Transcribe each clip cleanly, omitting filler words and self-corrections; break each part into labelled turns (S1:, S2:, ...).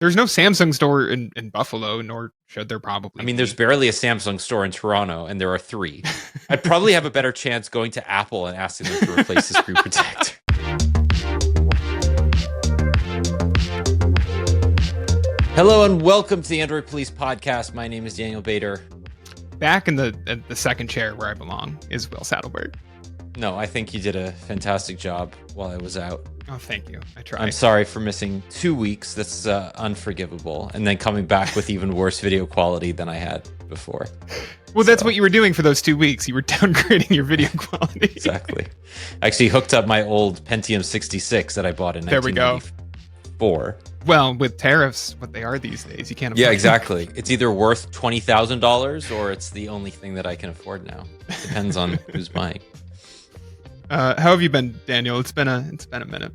S1: There's no Samsung store in Buffalo, nor should there probably
S2: I mean,
S1: be.
S2: there's barely a Samsung store in Toronto, and there are 3. I'd probably have a better chance going to Apple and asking them to replace the screen protector. Hello and welcome to the Android Police Podcast. My name is Daniel Bader.
S1: Back in the second chair where I belong is Will Saddleberg.
S2: No, I think you did a fantastic job while I was out.
S1: Oh, thank you. I tried.
S2: I'm sorry for missing 2 weeks. That's unforgivable. And then coming back with even worse video quality than I had before.
S1: Well, that's what you were doing for those 2 weeks. You were downgrading your video quality.
S2: Exactly. I actually hooked up my old Pentium 66 that I bought in 1994.
S1: Well, with tariffs, what they are these days, you can't afford.
S2: Yeah, exactly. It's either worth $20,000 or it's the only thing that I can afford now. Depends on who's buying.
S1: How have you been, Daniel? It's been a minute.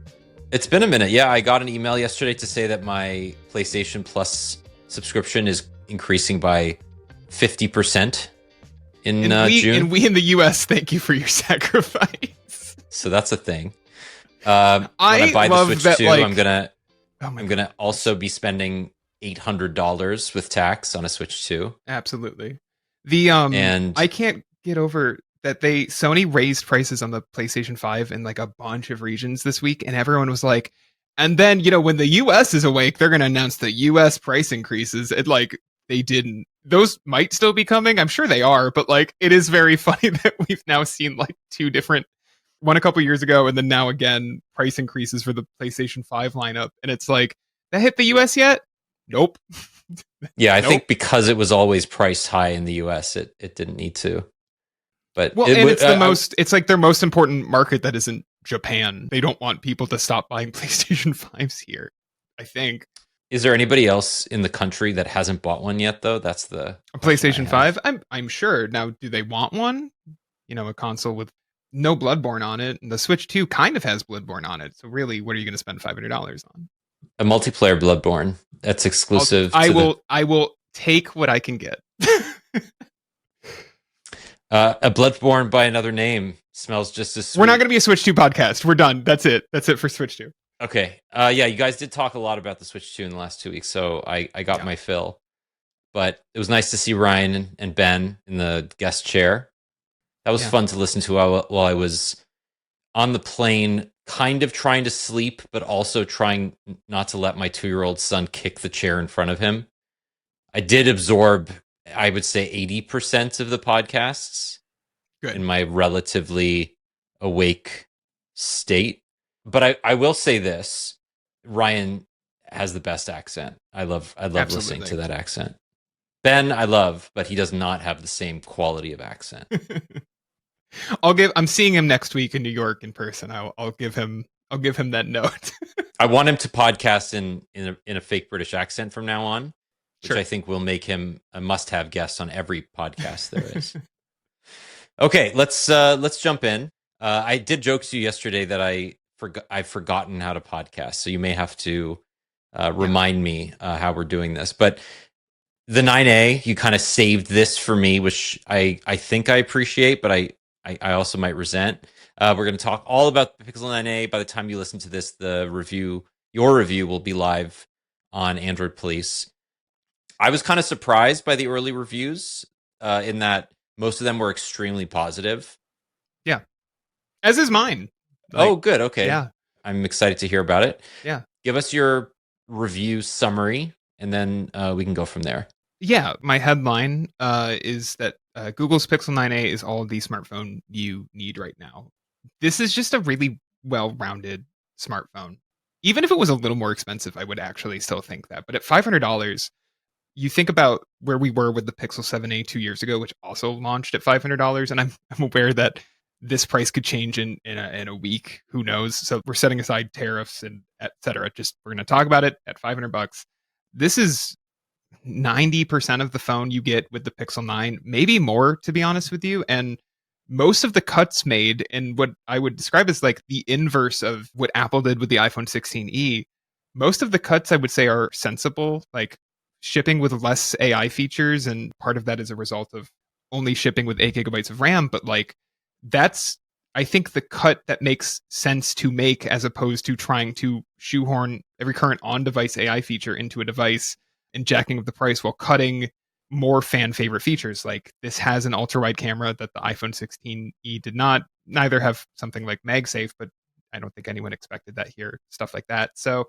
S2: It's been a minute. Yeah, I got an email yesterday to say that my PlayStation Plus subscription is increasing by 50% in June.
S1: And we in the US, thank you for your sacrifice.
S2: So that's a thing. When I buy the Switch
S1: that,
S2: 2,
S1: like,
S2: I'm gonna also be spending $800 with tax on a Switch 2.
S1: Absolutely.
S2: And
S1: I can't get over that Sony raised prices on the PlayStation 5 in like a bunch of regions this week, and everyone was like, and then, when the US is awake, they're gonna announce the US price increases. And like, they didn't. Those might still be coming. I'm sure they are, but like, it is very funny that we've now seen like two different, one a couple years ago and then now again, price increases for the PlayStation 5 lineup. And it's like, that hit the US yet? Nope.
S2: Yeah, I think because it was always priced high in the US, it didn't need to. But
S1: it's like their most important market that isn't Japan. They don't want people to stop buying PlayStation 5s here, I think.
S2: Is there anybody else in the country that hasn't bought one yet, though? That's a
S1: PlayStation 5? I'm sure. Now, do they want one? A console with no Bloodborne on it. And the Switch 2 kind of has Bloodborne on it. So really, what are you going to spend $500 on?
S2: A multiplayer Bloodborne. That's exclusive.
S1: I will take what I can get.
S2: A Bloodborne by another name smells just as sweet.
S1: We're not going to be a Switch 2 podcast. We're done. That's it for Switch 2.
S2: Okay. Yeah, you guys did talk a lot about the Switch 2 in the last 2 weeks, so I got my fill. But it was nice to see Ryan and Ben in the guest chair. That was fun to listen to while I was on the plane, kind of trying to sleep, but also trying not to let my 2-year-old son kick the chair in front of him. I did absorb, I would say, 80% of the podcasts in my relatively awake state. But I will say this, Ryan has the best accent. I love listening to that accent. Ben, I love, but he does not have the same quality of accent.
S1: I'm seeing him next week in New York in person. I'll give him that note.
S2: I want him to podcast in a fake British accent from now on, which I think will make him a must-have guest on every podcast there is. Okay, let's jump in. I did joke to you yesterday that I've forgotten how to podcast, so you may have to remind me how we're doing this. But the 9A, you kind of saved this for me, which I think I appreciate, but I also might resent. We're going to talk all about the Pixel 9A. By the time you listen to this, your review will be live on Android Police. I was kind of surprised by the early reviews in that most of them were extremely positive.
S1: Yeah. As is mine.
S2: Oh, good. Okay.
S1: Yeah.
S2: I'm excited to hear about it.
S1: Yeah.
S2: Give us your review summary, and then we can go from there.
S1: Yeah. My headline is that Google's Pixel 9a is all the smartphone you need right now. This is just a really well-rounded smartphone. Even if it was a little more expensive, I would actually still think that. But at $500, you think about where we were with the Pixel 7a 2 years ago, which also launched at $500. And I'm aware that this price could change in a week. Who knows? So we're setting aside tariffs and et cetera. Just we're going to talk about it at $500. This is 90% of the phone you get with the Pixel 9, maybe more, to be honest with you. And most of the cuts made in what I would describe as like the inverse of what Apple did with the iPhone 16e, most of the cuts I would say are sensible, like shipping with less AI features. And part of that is a result of only shipping with 8 gigabytes of RAM. But like, that's I think the cut that makes sense to make, as opposed to trying to shoehorn every current on-device AI feature into a device and jacking up the price while cutting more fan favorite features. Like this has an ultra wide camera that the iPhone 16e did not. Neither have something like MagSafe, but I don't think anyone expected that here. Stuff like that. So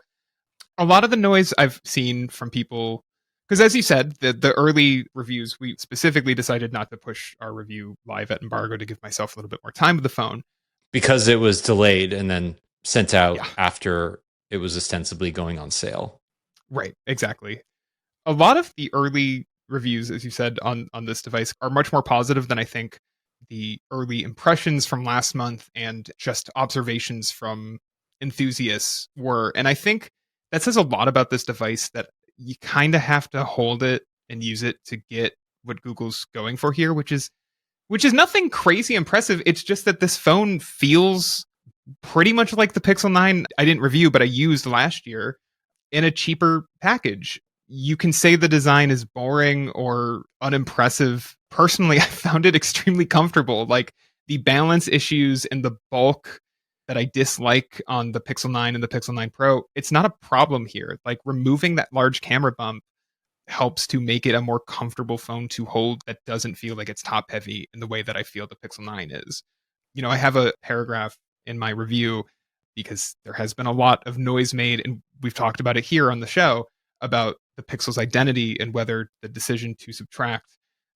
S1: a lot of the noise I've seen from people, because as you said, the early reviews, we specifically decided not to push our review live at embargo to give myself a little bit more time with the phone.
S2: Because it was delayed and then sent out
S1: Yeah,
S2: after it was ostensibly going on sale.
S1: right, exactly. A lot of the early reviews, as you said, on this device are much more positive than I think the early impressions from last month and just observations from enthusiasts were. And I think that says a lot about this device, that you kind of have to hold it and use it to get what Google's going for here, which is nothing crazy impressive. It's just that this phone feels pretty much like the Pixel 9 I didn't review, but I used last year in a cheaper package. You can say the design is boring or unimpressive. Personally, I found it extremely comfortable. Like the balance issues and the bulk that I dislike on the Pixel 9 and the Pixel 9 Pro, it's not a problem here. Like removing that large camera bump helps to make it a more comfortable phone to hold that doesn't feel like it's top heavy in the way that I feel the Pixel 9 is. I have a paragraph in my review because there has been a lot of noise made, and we've talked about it here on the show about the Pixel's identity and whether the decision to subtract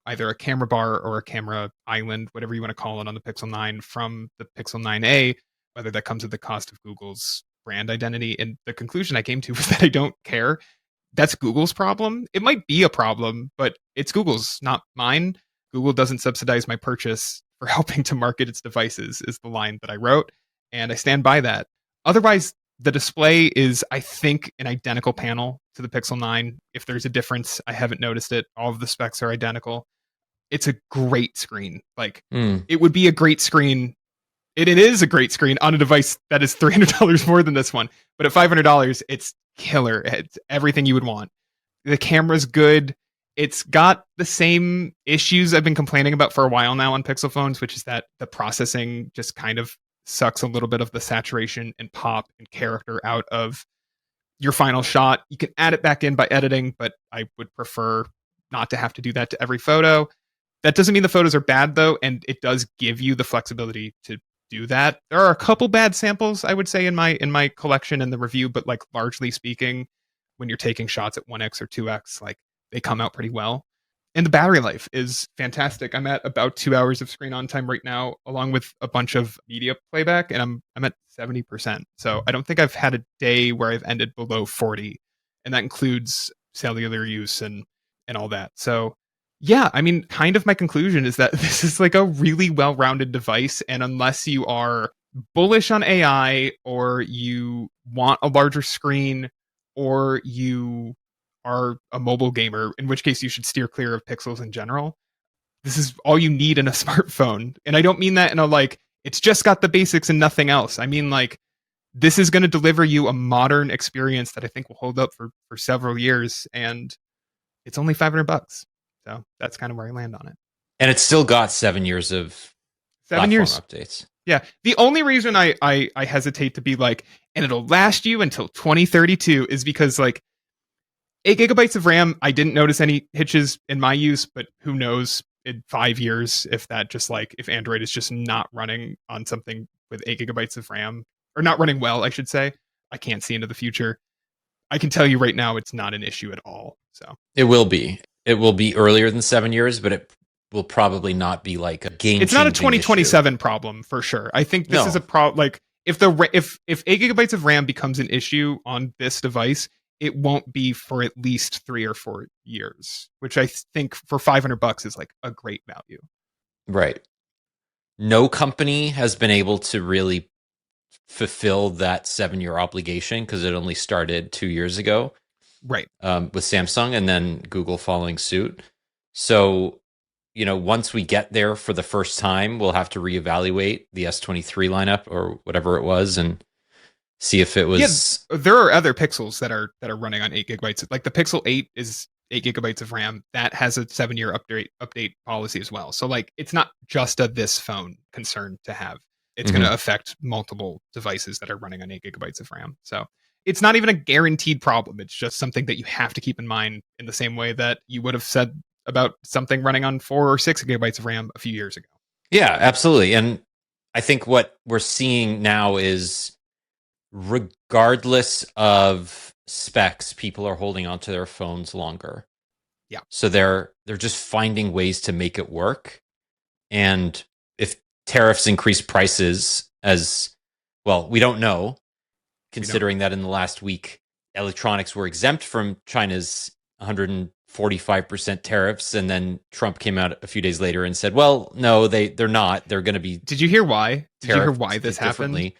S1: either a camera bar or a camera island, whatever you want to call it, on the Pixel 9 from the Pixel 9a, whether that comes at the cost of Google's brand identity. And the conclusion I came to was that I don't care. That's Google's problem. It might be a problem, but it's Google's, not mine. Google doesn't subsidize my purchase for helping to market its devices, is the line that I wrote. And I stand by that. Otherwise, the display is, I think, an identical panel to the Pixel 9. If there's a difference, I haven't noticed it. All of the specs are identical. It's a great screen. Like, it would be a great screen. It is a great screen on a device that is $300 more than this one. But at $500, it's killer. It's everything you would want. The camera's good. It's got the same issues I've been complaining about for a while now on Pixel phones, which is that the processing just kind of sucks a little bit of the saturation and pop and character out of your final shot. You can add it back in by editing, but I would prefer not to have to do that to every photo. That doesn't mean the photos are bad, though, and it does give you the flexibility to do that. There are a couple bad samples, I would say, in my collection and the review, but like largely speaking, when you're taking shots at 1x or 2x, like they come out pretty well. And the battery life is fantastic. I'm at about 2 hours of screen on time right now, along with a bunch of media playback, and I'm at 70%. So I don't think I've had a day where I've ended below 40, and that includes cellular use and all that. So yeah, I mean, kind of my conclusion is that this is like a really well-rounded device, and unless you are bullish on AI or you want a larger screen or you are a mobile gamer, in which case you should steer clear of Pixels in general, this is all you need in a smartphone. And I don't mean that in a like, it's just got the basics and nothing else. I mean, like, this is going to deliver you a modern experience that I think will hold up for several years, and it's only $500. So that's kind of where I land on it.
S2: And it's still got 7 years of
S1: 7 years
S2: updates.
S1: Yeah. The only reason I hesitate to be like, and it'll last you until 2032 is because like 8 GB of RAM, I didn't notice any hitches in my use, but who knows in 5 years if that just like, if Android is just not running on something with 8 GB of RAM, or not running well, I should say. I can't see into the future. I can tell you right now, it's not an issue at all. So
S2: it will be. It will be earlier than 7 years, but it will probably not be like a game.
S1: It's not a 2027 problem for sure. I think this is a problem. Like if 8 GB of RAM becomes an issue on this device, it won't be for at least 3 or 4 years, which I think for $500 is like a great value.
S2: Right. No company has been able to really fulfill that 7-year obligation because it only started 2 years ago.
S1: Right.
S2: With Samsung and then Google following suit. So, once we get there for the first time, we'll have to reevaluate the S23 lineup or whatever it was and see if it was.
S1: Yeah, there are other Pixels that are running on 8 GB. Like the Pixel 8 is 8 GB of RAM. That has a 7-year update policy as well. So like, it's not just a this phone concern to have. it's going to affect multiple devices that are running on 8 gigabytes of RAM. So it's not even a guaranteed problem. It's just something that you have to keep in mind in the same way that you would have said about something running on 4 or 6 gigabytes of RAM a few years ago.
S2: Yeah, absolutely. And I think what we're seeing now is, regardless of specs, people are holding onto their phones longer.
S1: Yeah.
S2: So they're just finding ways to make it work. And if tariffs increase prices, as well, we don't know, considering that in the last week, electronics were exempt from China's 145% tariffs, and then Trump came out a few days later and said, well, no, they're not. They're going to be.
S1: Did you hear why? Did you hear why this happened?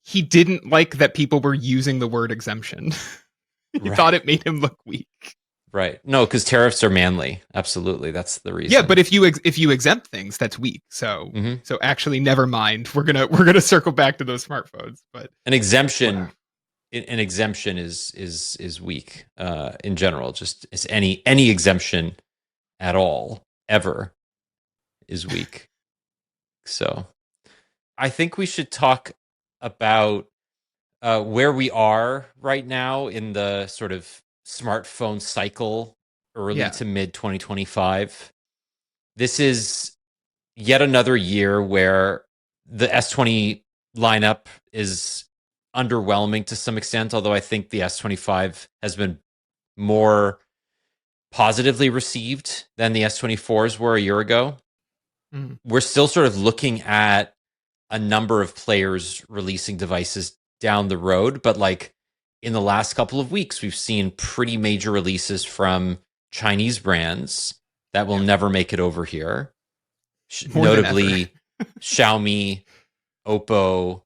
S1: He didn't like that people were using the word exemption. He thought it made him look weak.
S2: Right. No, because tariffs are manly. Absolutely. That's the reason.
S1: Yeah, but if you exempt things, that's weak. So so actually, never mind. We're gonna circle back to those smartphones. But
S2: an exemption is weak in general. Just as any exemption at all ever is weak. So I think we should talk about where we are right now in the sort of smartphone cycle, early to mid 2025. This is yet another year where the S20 lineup is underwhelming to some extent, although I think the S25 has been more positively received than the S24s were a year ago. We're still sort of looking at a number of players releasing devices down the road, but like in the last couple of weeks, we've seen pretty major releases from Chinese brands that will never make it over here. Notably, Xiaomi, Oppo,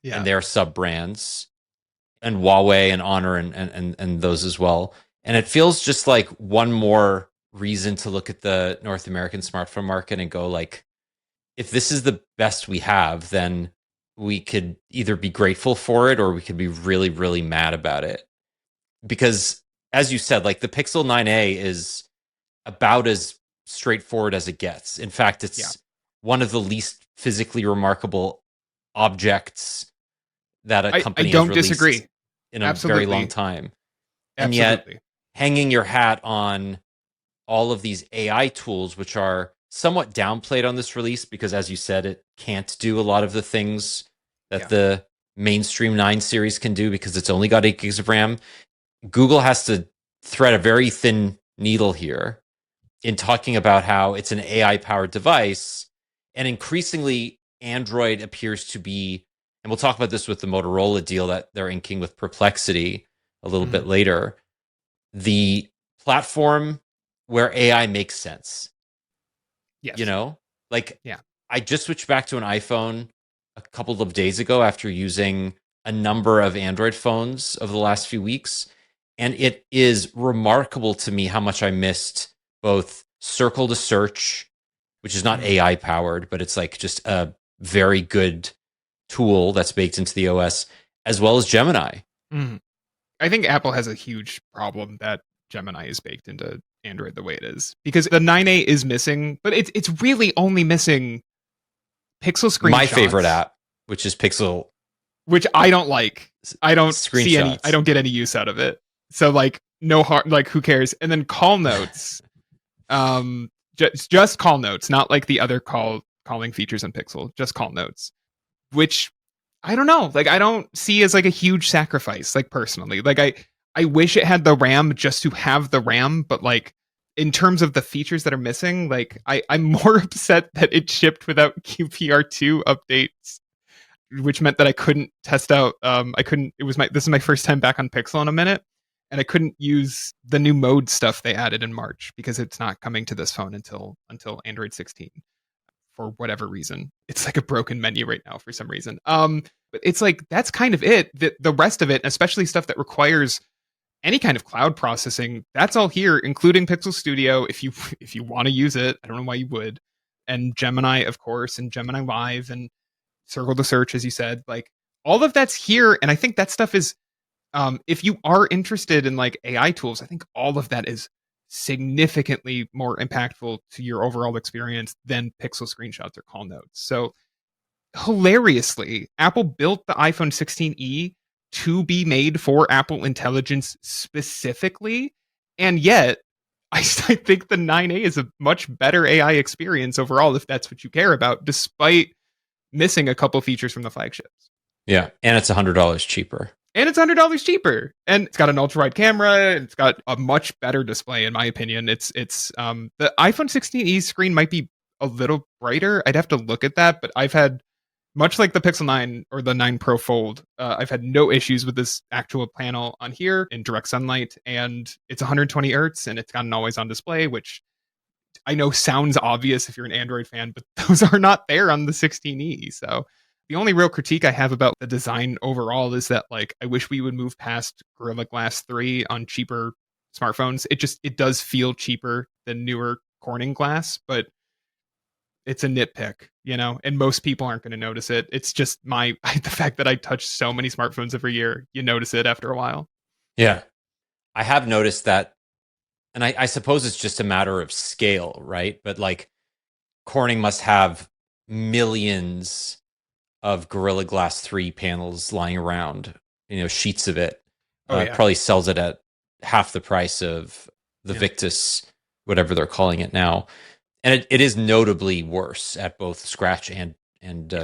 S2: and their sub brands, and Huawei and Honor and those as well. And it feels just like one more reason to look at the North American smartphone market and go like, if this is the best we have, then we could either be grateful for it or we could be really, really mad about it. Because as you said, like the Pixel 9a is about as straightforward as it gets. In fact, it's one of the least physically remarkable objects that a company has released in a very long time. And yet, hanging your hat on all of these AI tools, which are somewhat downplayed on this release because, as you said, it can't do a lot of the things that the mainstream 9 series can do because it's only got 8 gigs of RAM. Google has to thread a very thin needle here in talking about how it's an AI-powered device, and increasingly Android appears to be, and we'll talk about this with the Motorola deal that they're inking with Perplexity a little bit later, the platform where AI makes sense.
S1: Yes.
S2: You know, like I just switched back to an iPhone a couple of days ago after using a number of Android phones over the last few weeks. And it is remarkable to me how much I missed both Circle to Search, which is not AI powered, but it's like just a very good tool that's baked into the OS, as well as Gemini.
S1: I think Apple has a huge problem that Gemini is baked into Android the way it is, because the 9A is missing, but it's really only missing Pixel screenshots.
S2: My favorite app, which is Pixel,
S1: which I don't like. I don't see any. I don't get any use out of it. So like no harm. Like who cares? And then call notes, just call notes, not like the other calling features in Pixel. Just call notes, which I don't know. Like I don't see as like a huge sacrifice. Like personally, like I wish it had the RAM just to have the RAM, but like in terms of the features that are missing, like I'm more upset that it shipped without QPR2 updates, which meant that I couldn't test out. This is my first time back on Pixel in a minute, and I couldn't use the new mode stuff they added in March because it's not coming to this phone until Android 16 for whatever reason. It's like a broken menu right now for some reason. But it's like that's kind of it. The rest of it, especially stuff that requires any kind of cloud processing, that's all here, including Pixel Studio if you want to use it. I don't know why you would. And Gemini, of course, and Gemini Live and Circle to Search, as you said. Like all of that's here, and I think that stuff is if you are interested in like AI tools, I think all of that is significantly more impactful to your overall experience than Pixel screenshots or call notes. So hilariously, Apple built the iPhone 16e to be made for Apple Intelligence specifically, and yet I think the 9A is a much better AI experience overall if that's what you care about, despite missing a couple features from the flagships.
S2: Yeah, and it's $100 cheaper.
S1: And it's $100 cheaper, and it's got an ultra wide camera. It's got a much better display, in my opinion. It's the iPhone 16e screen might be a little brighter. I'd have to look at that, but I've had, much like the Pixel 9 or the 9 Pro Fold, I've had no issues with this actual panel on here in direct sunlight, and it's 120 hertz, and it's got an always on display, which I know sounds obvious if you're an Android fan, but those are not there on the 16e. So the only real critique I have about the design overall is that, like, I wish we would move past Gorilla Glass 3 on cheaper smartphones. It does feel cheaper than newer Corning glass, but it's a nitpick, and most people aren't going to notice it. It's just the fact that I touch so many smartphones every year, you notice it after a while.
S2: Yeah. I have noticed that, and I suppose it's just a matter of scale, right? But like, Corning must have millions of Gorilla Glass 3 panels lying around, sheets of it.
S1: Yeah.
S2: Probably sells it at half the price of the Victus, whatever they're calling it now. And it is notably worse at both scratch and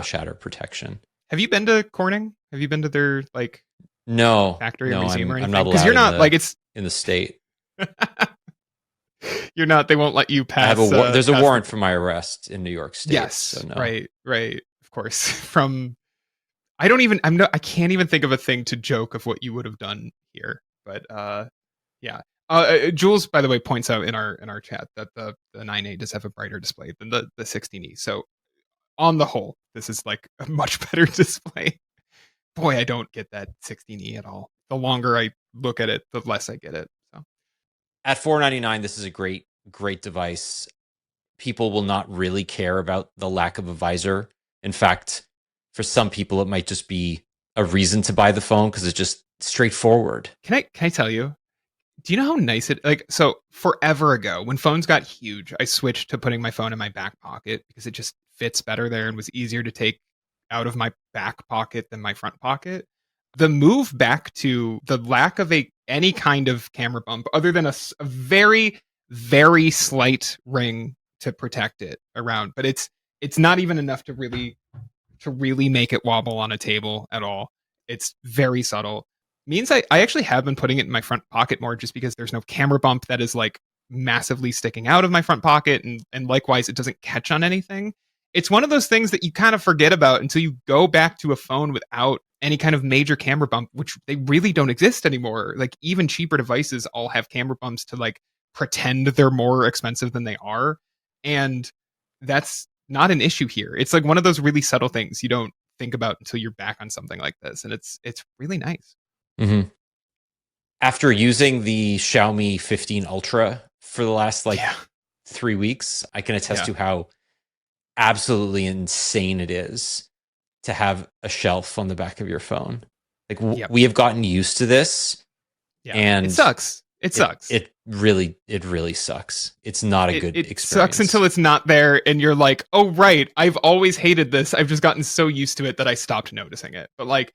S2: shatter protection.
S1: Have you been to Corning? Have you been to their factory or museum or anything?
S2: I'm not allowed.
S1: Because you're not it's
S2: in the state.
S1: You're not. They won't let you pass.
S2: There's a warrant for my arrest in New York State.
S1: Yes,
S2: so no.
S1: right. Of course. I can't even think of a thing to joke of what you would have done here. But yeah. Jules, by the way, points out in our chat that the 9A does have a brighter display than the 16e. So on the whole, this is like a much better display. Boy, I don't get that 16e at all. The longer I look at it, the less I get it. So
S2: at $499, this is a great device. People will not really care about the lack of a visor. In fact, for some people, it might just be a reason to buy the phone because it's just straightforward.
S1: Can I tell you? Do you know how nice so forever ago, when phones got huge, I switched to putting my phone in my back pocket because it just fits better there and was easier to take out of my back pocket than my front pocket. The move back to the lack of any kind of camera bump other than a very, very slight ring to protect it around, but it's not even enough to really make it wobble on a table at all. It's very subtle. Means I actually have been putting it in my front pocket more just because there's no camera bump that is like massively sticking out of my front pocket, and likewise it doesn't catch on anything. It's one of those things that you kind of forget about until you go back to a phone without any kind of major camera bump, which they really don't exist anymore. Like, even cheaper devices all have camera bumps to like pretend they're more expensive than they are, and that's not an issue here. It's like one of those really subtle things you don't think about until you're back on something like this, and it's really nice.
S2: Mm-hmm. After using the Xiaomi 15 Ultra for the last 3 weeks, I can attest to how absolutely insane it is to have a shelf on the back of your phone. Like, we have gotten used to this, and
S1: it sucks. It sucks.
S2: It really sucks. It's not a good experience. It
S1: sucks until it's not there, and you're like, oh right, I've always hated this. I've just gotten so used to it that I stopped noticing it. But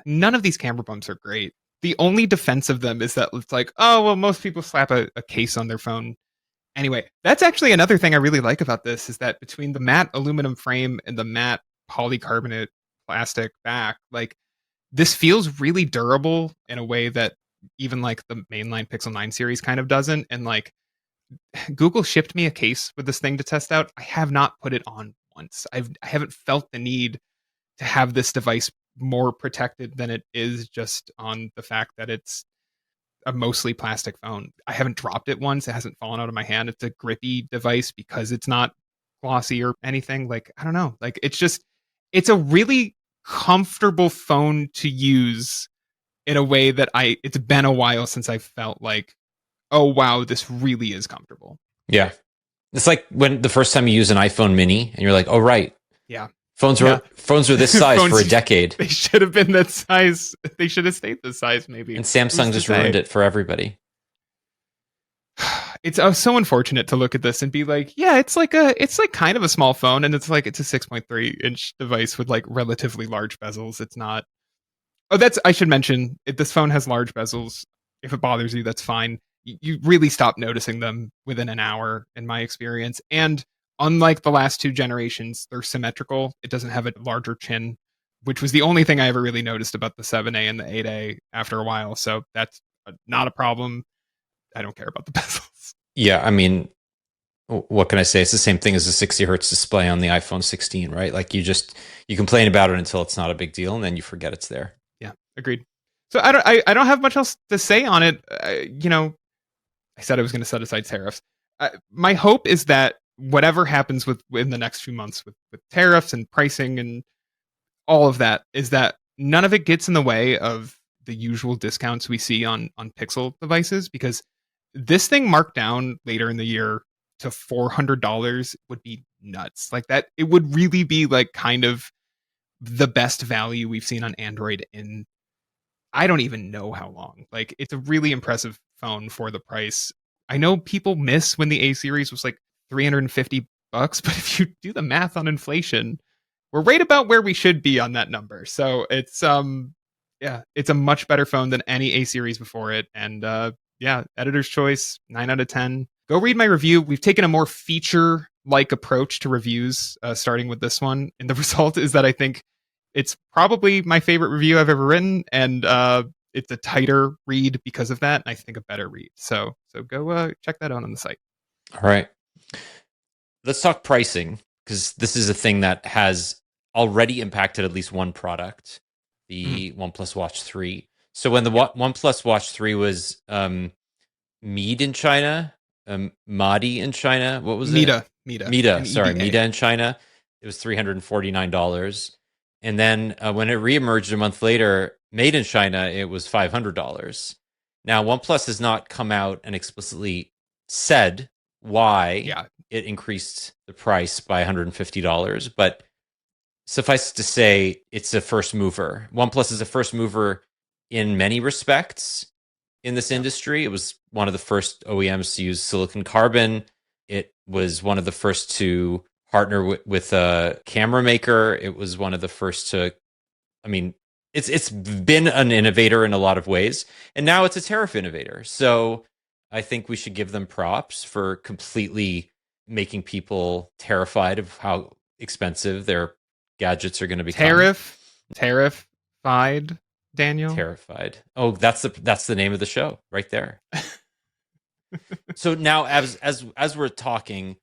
S1: none of these camera bumps are great. The only defense of them is that it's like, oh, well, most people slap a case on their phone. Anyway, that's actually another thing I really like about this, is that between the matte aluminum frame and the matte polycarbonate plastic back, like, this feels really durable in a way that even like the mainline Pixel 9 series kind of doesn't. And like, Google shipped me a case with this thing to test out. I have not put it on once. I haven't felt the need to have this device more protected than it is, just on the fact that it's a mostly plastic phone. I haven't dropped it once. It hasn't fallen out of my hand. It's a grippy device because it's not glossy or anything. Like, I don't know. Like, it's a really comfortable phone to use in a way that it's been a while since I felt like, oh wow, this really is comfortable.
S2: Yeah. It's like when the first time you use an iPhone mini and you're like, oh right.
S1: Yeah.
S2: Phones were this size for a decade.
S1: They should have been that size. They should have stayed this size, maybe.
S2: And Samsung just ruined it for everybody.
S1: It's so unfortunate to look at this and be like, yeah, it's like kind of a small phone, and it's a 6.3-inch device with like relatively large bezels. It's not. Oh, I should mention if this phone has large bezels. If it bothers you, that's fine. You really stop noticing them within an hour, in my experience. And unlike the last two generations, they're symmetrical. It doesn't have a larger chin, which was the only thing I ever really noticed about the 7A and the 8A after a while. So that's not a problem. I don't care about the bezels.
S2: Yeah, I mean, what can I say? It's the same thing as a 60 hertz display on the iPhone 16, right? Like you complain about it until it's not a big deal, and then you forget it's there.
S1: Yeah, agreed. So I don't have much else to say on it. I said I was going to set aside tariffs. My hope is that whatever happens in the next few months with tariffs and pricing and all of that is that none of it gets in the way of the usual discounts we see on Pixel devices, because this thing marked down later in the year to $400 would be nuts. Like that, it would really be like kind of the best value we've seen on Android in I don't even know how long. Like it's a really impressive phone for the price. I know people miss when the A series was like $350, but if you do the math on inflation, we're right about where we should be on that number. So it's yeah, it's a much better phone than any A series before it. And yeah, editor's choice, 9 out of 10. Go read my review. We've taken a more feature like approach to reviews, starting with this one. And the result is that I think it's probably my favorite review I've ever written, and it's a tighter read because of that, and I think a better read. So go check that out on the site.
S2: All right. Let's talk pricing, because this is a thing that has already impacted at least one product, the OnePlus Watch 3. So when the OnePlus Watch 3 was Mead in China, Madi in China, what was
S1: Mita,
S2: it? Mita, sorry,
S1: EDA.
S2: Mita in China. It was $349. And then when it reemerged a month later, made in China, it was $500. Now, OnePlus has not come out and explicitly said why it increased the price by $150, but suffice to say, it's a first mover. OnePlus is a first mover in many respects in this industry. It was one of the first OEMs to use silicon carbon. It was one of the first to partner with a camera maker. It was one of the first to, I mean, it's been an innovator in a lot of ways, and now it's a tariff innovator. So I think we should give them props for completely making people terrified of how expensive their gadgets are going to become.
S1: Tariff-fied, Daniel.
S2: Tariff-fied. Oh, that's the name of the show right there. So now, as we're talking,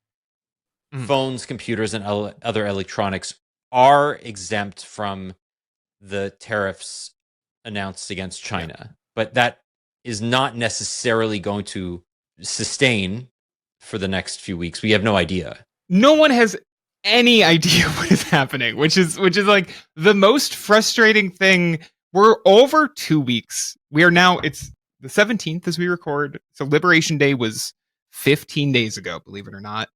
S2: phones, computers, and other electronics are exempt from the tariffs announced against China, but that is not necessarily going to sustain for the next few weeks. We have no idea.
S1: No one has any idea what is happening, which is like the most frustrating thing. We're over 2 weeks. It's the 17th as we record. So Liberation Day was 15 days ago, believe it or not.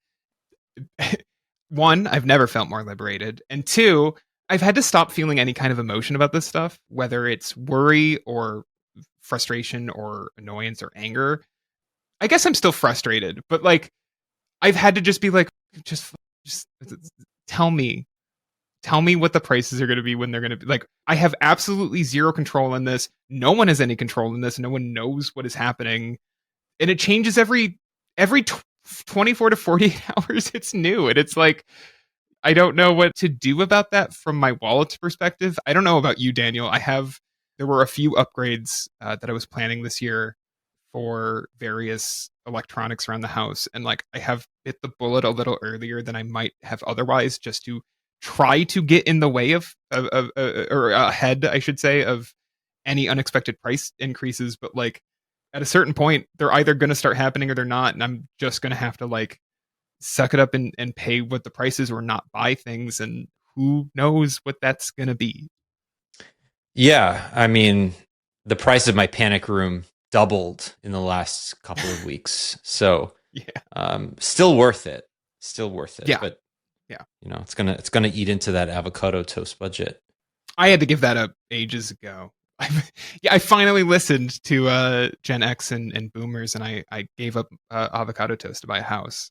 S1: One, I've never felt more liberated. And two, I've had to stop feeling any kind of emotion about this stuff, whether it's worry or frustration or annoyance or anger. I guess I'm still frustrated, but like I've had to just be like, just tell me what the prices are going to be when they're going to be. Like, I have absolutely zero control in this. No one has any control in this. No one knows what is happening. And it changes every 24 to 48 hours. It's new. And it's like, I don't know what to do about that from my wallet's perspective. I don't know about you, Daniel. There were a few upgrades that I was planning this year for various electronics around the house. And like, I have bit the bullet a little earlier than I might have otherwise, just to try to get in the way of or ahead, I should say, of any unexpected price increases. But like, at a certain point, they're either going to start happening or they're not. And I'm just going to have to like suck it up and pay what the price is or not buy things. And who knows what that's going to be.
S2: Yeah. I mean, the price of my panic room doubled in the last couple of weeks. So still worth it.
S1: Yeah.
S2: But you know, it's gonna eat into that avocado toast budget.
S1: I had to give that up ages ago. Yeah, I finally listened to Gen X and Boomers, and I gave up avocado toast to buy a house.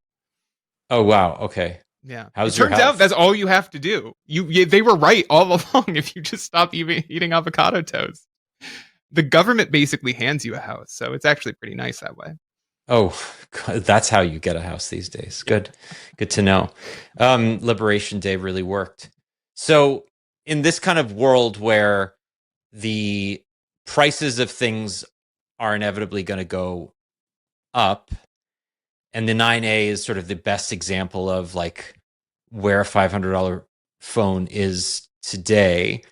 S2: Oh wow. Okay.
S1: Yeah, it
S2: How's your
S1: turns out
S2: health?
S1: that's all you have to do. They were right all along. If you just stop eating avocado toast, the government basically hands you a house, so it's actually pretty nice that way.
S2: Oh, God, that's how you get a house these days.
S1: Yeah.
S2: Good. Good to know. Liberation Day really worked. So, in this kind of world where the prices of things are inevitably going to go up, and the 9A is sort of the best example of like where a $500 phone is today,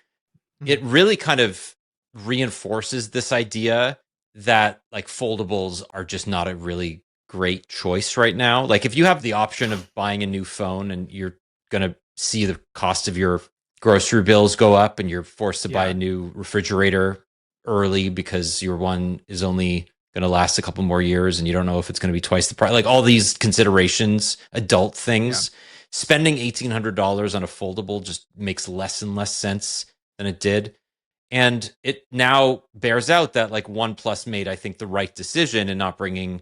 S1: Mhm.
S2: it really kind of reinforces this idea that like foldables are just not a really great choice right now. Like if you have the option of buying a new phone and you're going to see the cost of your grocery bills go up and you're forced to buy a
S1: Yeah,
S2: new refrigerator early because your one is only going to last a couple more years and you don't know if it's going to be twice the price. Like all these considerations, adult
S1: yeah.
S2: things, spending $1,800 on a foldable just makes less and less sense than it did. And it now bears out that like OnePlus made, I think, the right decision in not bringing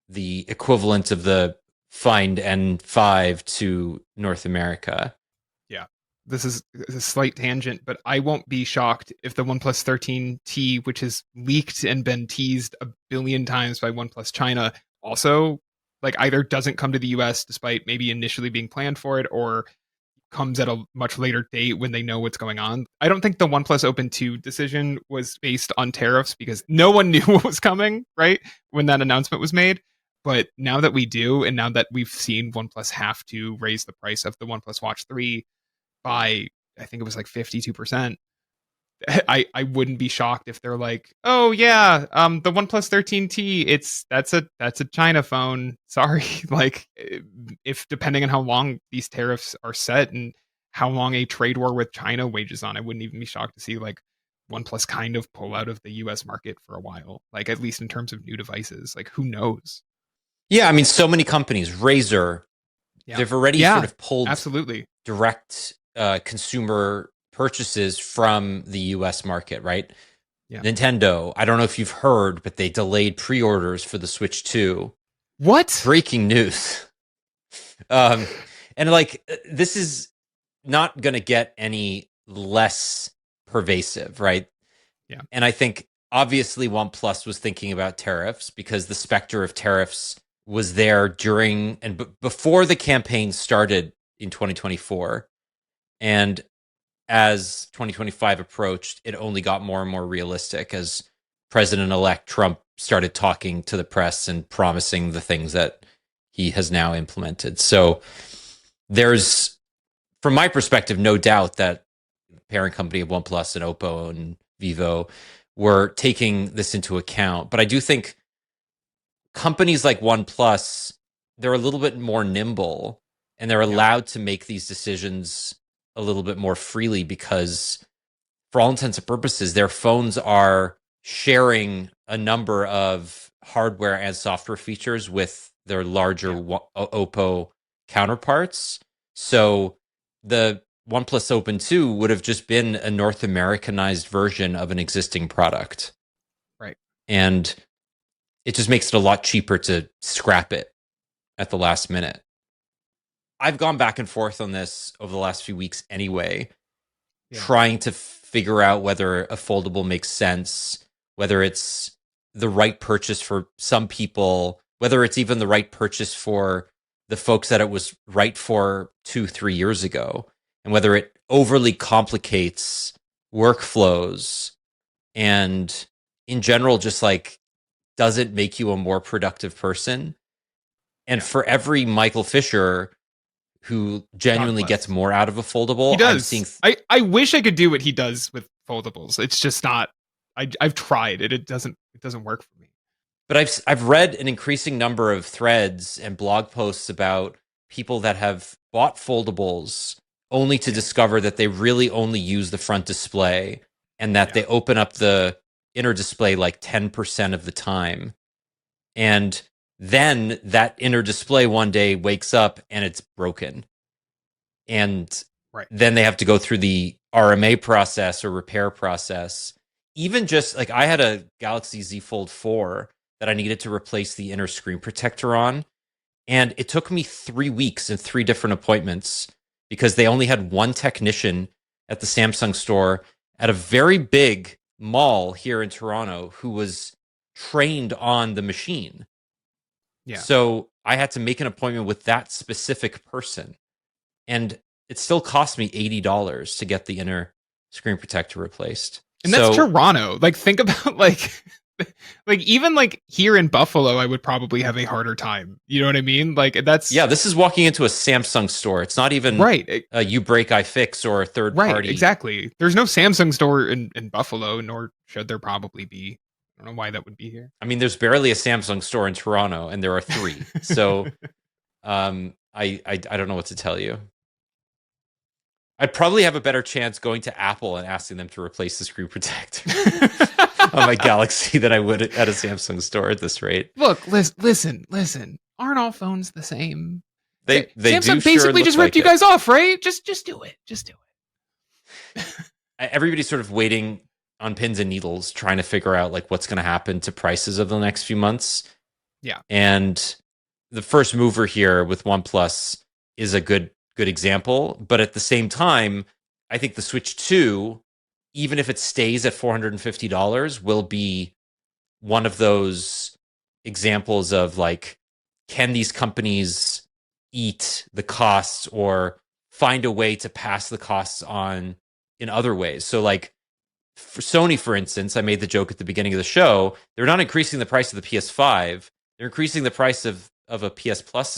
S2: the equivalent of the Find N5 to North America.
S1: Yeah. This is a slight tangent, but I won't be shocked if the OnePlus 13T, which has leaked and been teased a billion times by OnePlus China, also like either doesn't come to the US despite maybe initially being planned for it, or comes at a much later date when they know what's going on. I don't think the OnePlus Open 2 decision was based on tariffs because no one knew what was coming, right? When that announcement was made. But now that we do, and now that we've seen OnePlus have to raise the price of the OnePlus Watch 3 by, I think it was like 52%, I wouldn't be shocked if they're like, oh yeah, the OnePlus 13T, that's a China phone. Sorry, like if depending on how long these tariffs are set and how long a trade war with China wages on, I wouldn't even be shocked to see like OnePlus kind of pull out of the U.S. market for a while, like at least in terms of new devices. Like who knows?
S2: Yeah, I mean, so many companies, Razr,
S1: Yeah,
S2: they've already sort
S1: yeah,
S2: of pulled
S1: absolutely.
S2: direct consumer purchases from the US market, right?
S1: Yeah.
S2: Nintendo, I don't know if you've heard, but they delayed pre orders for the Switch 2.
S1: What?
S2: Breaking news. Um, and like, this is not going to get any less pervasive, right?
S1: Yeah.
S2: And I think obviously OnePlus was thinking about tariffs because the specter of tariffs was there during and before the campaign started in 2024. And as 2025 approached, it only got more and more realistic as President elect Trump started talking to the press and promising the things that he has now implemented. So there's, from my perspective, no doubt that the parent company of OnePlus and Oppo and Vivo were taking this into account. But I do think companies like OnePlus, they're a little bit more nimble and they're
S1: Yeah.
S2: allowed to make these decisions a little bit more freely because, for all intents and purposes, their phones are sharing a number of hardware and software features with their larger
S1: Yeah.
S2: Oppo counterparts. So the OnePlus Open 2 would have just been a North Americanized version of an existing product.
S1: Right.
S2: And it just makes it a lot cheaper to scrap it at the last minute. I've gone back and forth on this over the last few weeks anyway,
S1: Yeah.
S2: trying to figure out whether a foldable makes sense, whether it's the right purchase for some people, whether it's even the right purchase for the folks that it was right for 2-3 years ago, and whether it overly complicates workflows and in general just like doesn't make you a more productive person. And
S1: Yeah.
S2: for every Michael Fisher who
S1: God
S2: genuinely gets
S1: bless.
S2: more out of a
S1: He
S2: foldable, I'm seeing
S1: does. I wish I could do what he does with foldables. It's just not. I've tried it. It doesn't work for me.
S2: but I've read an increasing number of threads and blog posts about people that have bought foldables only to
S1: Yeah.
S2: discover that they really only use the front display and that
S1: Yeah.
S2: they open up the inner display like 10% of the time. And then that inner display one day wakes up and it's broken. And
S1: Right.
S2: then they have to go through the RMA process or repair process. even just like I had a Galaxy Z Fold 4 that I needed to replace the inner screen protector on. And it took me 3 weeks and 3 different appointments because they only had one technician at the Samsung store at a very big mall here in Toronto who was trained on the machine.
S1: Yeah.
S2: So I had to make an appointment with that specific person. And it still cost me $80 to get the inner screen protector replaced.
S1: And that's Toronto. Like, think about like even like here in Buffalo, I would probably have a harder time. You know what I mean? Like that's
S2: this is walking into a Samsung store. It's not even
S1: right.
S2: You Break I Fix or a third party.
S1: Exactly. There's no Samsung store in Buffalo, nor should there probably be. I don't know why that would be here.
S2: I mean, there's barely a Samsung store in Toronto, and there are 3. So, I don't know what to tell you. I'd probably have a better chance going to Apple and asking them to replace the screen protector on my Galaxy than I would at a Samsung store at this rate.
S1: Look, listen. Aren't all phones the same?
S2: They
S1: Samsung
S2: do
S1: basically just ripped you guys off, right? Just do it. Just do it.
S2: Everybody's sort of waiting on pins and needles, trying to figure out like what's going to happen to prices over the next few months.
S1: Yeah.
S2: And the first mover here with OnePlus is a good example. But at the same time, I think the Switch 2, even if it stays at $450, will be one of those examples of like, can these companies eat the costs or find a way to pass the costs on in other ways? So like for Sony, for instance, I made the joke at the beginning of the show, they're not increasing the price of the PS5. They're increasing the price of a PS Plus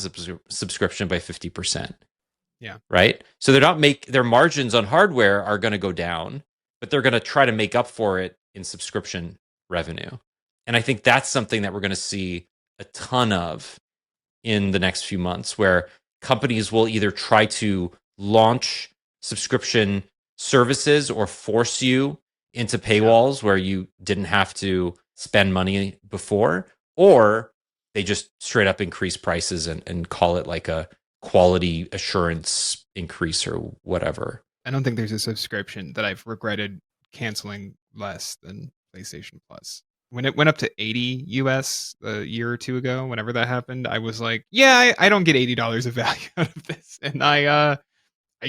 S2: subscription by 50%.
S1: Yeah.
S2: Right. So they're not their margins on hardware are going to go down, but they're going to try to make up for it in subscription revenue. And I think that's something that we're going to see a ton of in the next few months, where companies will either try to launch subscription services or force you into paywalls where you didn't have to spend money before, or they just straight up increase prices and call it like a quality assurance increase or whatever.
S1: I don't think there's a subscription that I've regretted canceling less than PlayStation Plus. When it went up to 80 US a year or two ago, whenever that happened, I was like, yeah, I don't get $80 of value out of this. And I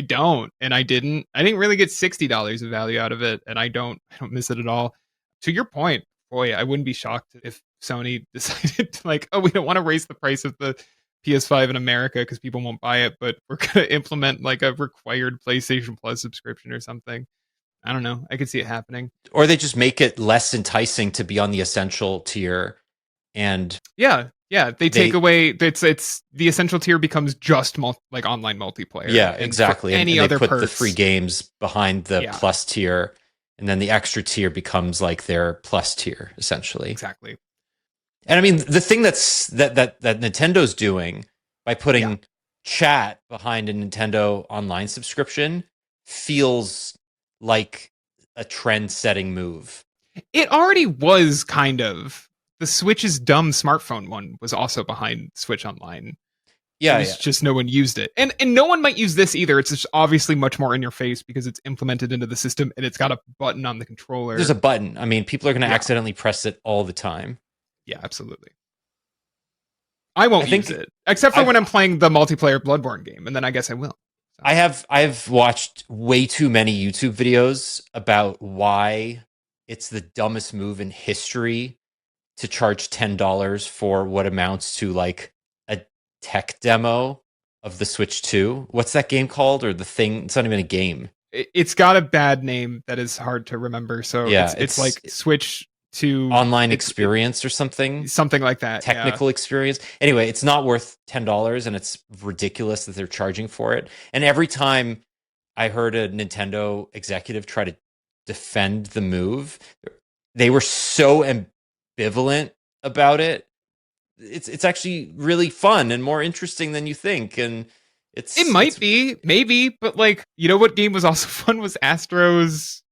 S1: don't. And I didn't really get $60 of value out of it. And I don't miss it at all. To your point, boy, I wouldn't be shocked if Sony decided to like, oh, we don't want to raise the price of the PS5 in America because people won't buy it, but we're going to implement like a required PlayStation Plus subscription or something. I don't know. I could see it happening.
S2: Or they just make it less enticing to be on the essential tier. And
S1: yeah, they take away it's the essential tier becomes just like online multiplayer.
S2: Yeah, exactly.
S1: And
S2: they
S1: other
S2: put
S1: perks.
S2: the free games behind the plus tier, and then the extra tier becomes like their plus tier essentially.
S1: Exactly.
S2: And I mean, the thing that Nintendo's doing by putting chat behind a Nintendo online subscription feels like a trend-setting move.
S1: It already was kind of. The Switch's dumb smartphone one was also behind Switch Online.
S2: Yeah,
S1: it's just no one used it. And no one might use this either. It's just obviously much more in your face because it's implemented into the system and it's got a button on the controller.
S2: There's a button. I mean, people are going to accidentally press it all the time.
S1: Yeah, absolutely. I won't use it, except for when I'm playing the multiplayer Bloodborne game, and then I guess I will. So.
S2: I've watched way too many YouTube videos about why it's the dumbest move in history to charge $10 for what amounts to like a tech demo of the Switch 2. What's that game called? Or the thing? It's not even a game.
S1: It's got a bad name that is hard to remember. So yeah, it's like Switch 2
S2: online experience or something
S1: like that.
S2: Technical experience. Anyway, it's not worth $10, and it's ridiculous that they're charging for it. And every time I heard a Nintendo executive try to defend the move, they were so ambivalent about it. It's actually really fun and more interesting than you think. And it
S1: might be, maybe, but like, you know what game was also fun was Astro's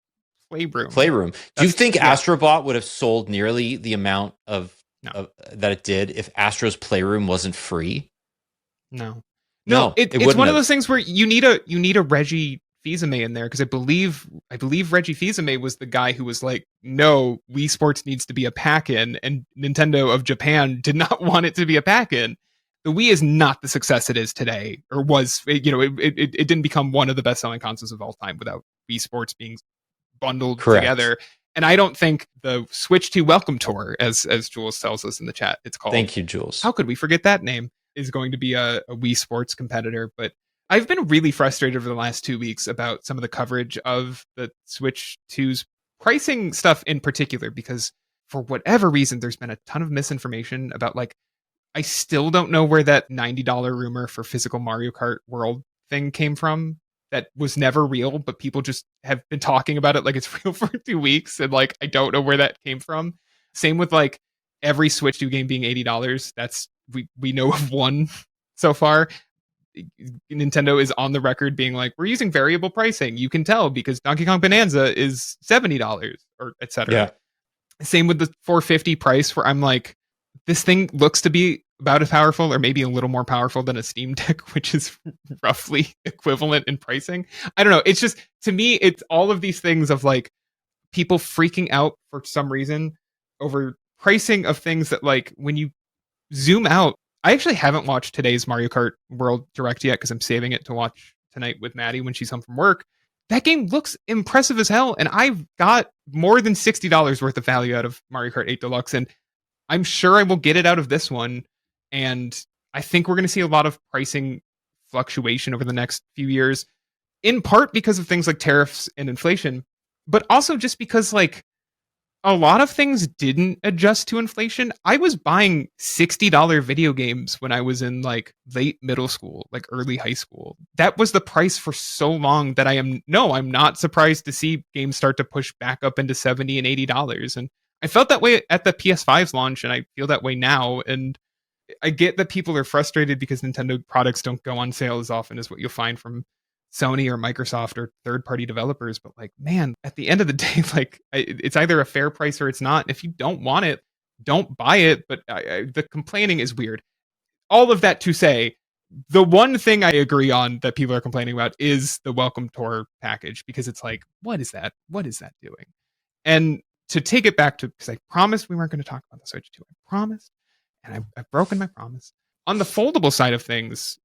S1: Playroom.
S2: Do you think Astrobot would have sold nearly the amount of that it did if Astro's Playroom wasn't free?
S1: No. It's one of those things where you need a Reggie Fils-Aimé in there because I believe Reggie Fils-Aimé was the guy who was like, no, Wii Sports needs to be a pack-in, and Nintendo of Japan did not want it to be a pack-in. The Wii is not the success it is today, or was. It didn't become one of the best-selling consoles of all time without Wii Sports being bundled
S2: Correct.
S1: together. And I don't think the Switch 2 Welcome Tour, as Jules tells us in the chat, it's called.
S2: Thank you, Jules.
S1: How could we forget that name? Is going to be a Wii Sports competitor. But I've been really frustrated over the last 2 weeks about some of the coverage of the Switch 2's pricing stuff in particular, because for whatever reason, there's been a ton of misinformation about, like, I still don't know where that $90 rumor for physical Mario Kart World thing came from. That was never real, but people just have been talking about it like it's real for 2 weeks. And like, I don't know where that came from. Same with like every Switch 2 game being $80. That's, we know of one so far. Nintendo is on the record being like, we're using variable pricing. You can tell because Donkey Kong Bonanza is $70 or etc.
S2: Yeah.
S1: Same with the 450 price, where I'm like, this thing looks to be about as powerful or maybe a little more powerful than a Steam Deck, which is roughly equivalent in pricing. I don't know. It's just, to me, it's all of these things of like people freaking out for some reason over pricing of things that, like, when you zoom out, I actually haven't watched today's Mario Kart World Direct yet because I'm saving it to watch tonight with Maddie when she's home from work. That game looks impressive as hell, and I've got more than $60 worth of value out of Mario Kart 8 Deluxe, and I'm sure I will get it out of this one. And I think we're going to see a lot of pricing fluctuation over the next few years, in part because of things like tariffs and inflation, but also just because, like, a lot of things didn't adjust to inflation. I was buying $60 video games when I was in like late middle school, like early high school. That was the price for so long that I'm not surprised to see games start to push back up into $70 and $80. And I felt that way at the PS5's launch, and I feel that way now. And I get that people are frustrated because Nintendo products don't go on sale as often as what you'll find from Sony or Microsoft or third-party developers. But like, man, at the end of the day, like, it's either a fair price or it's not. If you don't want it, don't buy it. But the complaining is weird. All of that to say, the one thing I agree on that people are complaining about is the Welcome Tour package, because it's like, what is that? What is that doing? And to take it back to, because I promised we weren't going to talk about the Switch 2. I promised, and I've broken my promise. On the foldable side of things,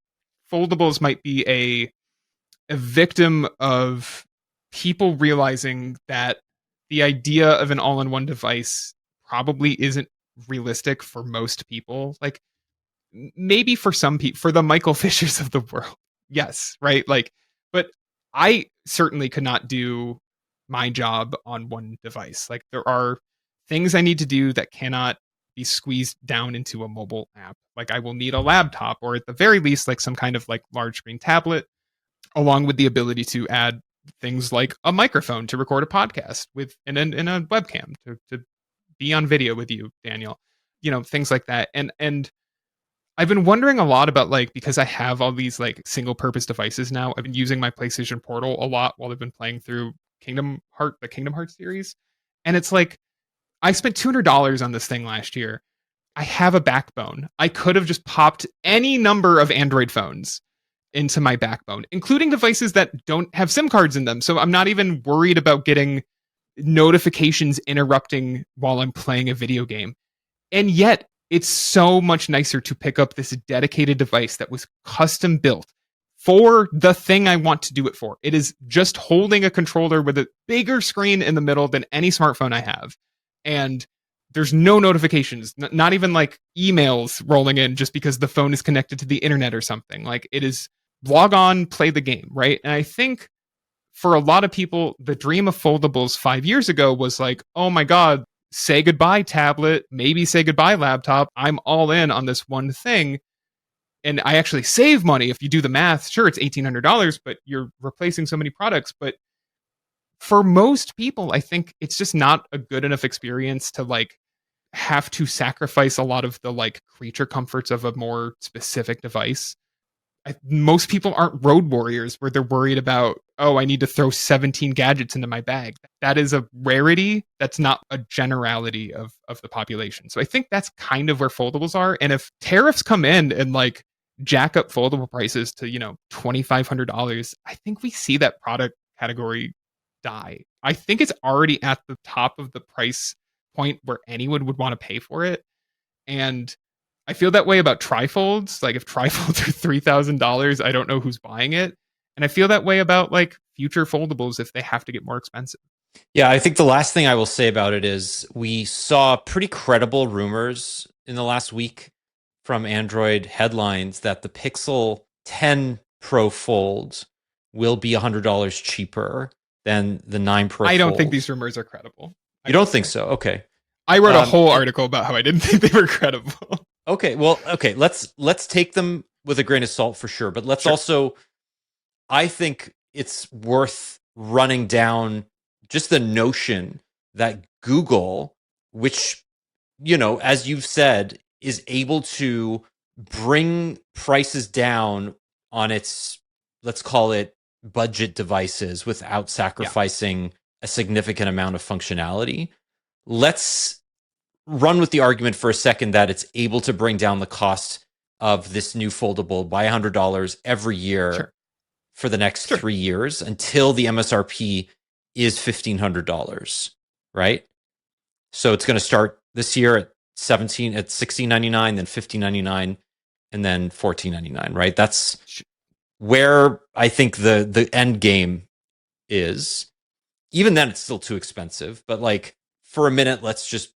S1: foldables might be a victim of people realizing that the idea of an all-in-one device probably isn't realistic for most people. Like, maybe for some people, for the Michael Fishers of the world, yes, right? Like, but I certainly could not do my job on one device. Like, there are things I need to do that cannot be squeezed down into a mobile app. Like, I will need a laptop, or at the very least, like some kind of like large screen tablet, along with the ability to add things like a microphone to record a podcast with, and a webcam to be on video with you, Daniel. Things like that. And I've been wondering a lot about, like, because I have all these like single purpose devices now, I've been using my PlayStation Portal a lot while I've been playing through the Kingdom Hearts series. And it's like, I spent $200 on this thing last year. I have a backbone. I could have just popped any number of Android phones into my backbone, including devices that don't have SIM cards in them. So I'm not even worried about getting notifications interrupting while I'm playing a video game. And yet, it's so much nicer to pick up this dedicated device that was custom built for the thing I want to do it for. It is just holding a controller with a bigger screen in the middle than any smartphone I have. And there's no notifications, not even like emails rolling in just because the phone is connected to the internet or something. Like, it is log on, play the game, right? And I think for a lot of people, the dream of foldables 5 years ago was like, oh my God, say goodbye tablet, maybe say goodbye laptop. I'm all in on this one thing. And I actually save money if you do the math. Sure, it's $1,800, but you're replacing so many products. But for most people, I think it's just not a good enough experience to like have to sacrifice a lot of the like creature comforts of a more specific device. Most people aren't road warriors where they're worried about, oh, I need to throw 17 gadgets into my bag. That is a rarity. That's not a generality of the population. So I think that's kind of where foldables are. And if tariffs come in and like jack up foldable prices to, $2,500, I think we see that product category die. I think it's already at the top of the price point where anyone would want to pay for it. And I feel that way about trifolds. Like if trifolds are $3,000, I don't know who's buying it. And I feel that way about like future foldables if they have to get more expensive.
S2: Yeah, I think the last thing I will say about it is we saw pretty credible rumors in the last week from Android headlines that the Pixel 10 Pro Fold will be $100 cheaper than the 9 Pro
S1: I don't
S2: Fold.
S1: think these rumors are credible.
S2: You don't think so? Okay.
S1: I wrote a whole article about how I didn't think they were credible.
S2: Okay, well, okay, let's take them with a grain of salt for sure, but let's also, I think it's worth running down just the notion that Google, which, as you've said, is able to bring prices down on its, let's call it, budget devices without sacrificing a significant amount of functionality. Let's run with the argument for a second that it's able to bring down the cost of this new foldable by $100 every year for the next 3 years until the MSRP is $1,500, right? So it's going to start this year at $16.99, then $15.99, and then $14.99, right? That's where I think the end game is. Even then, it's still too expensive. But like for a minute, let's just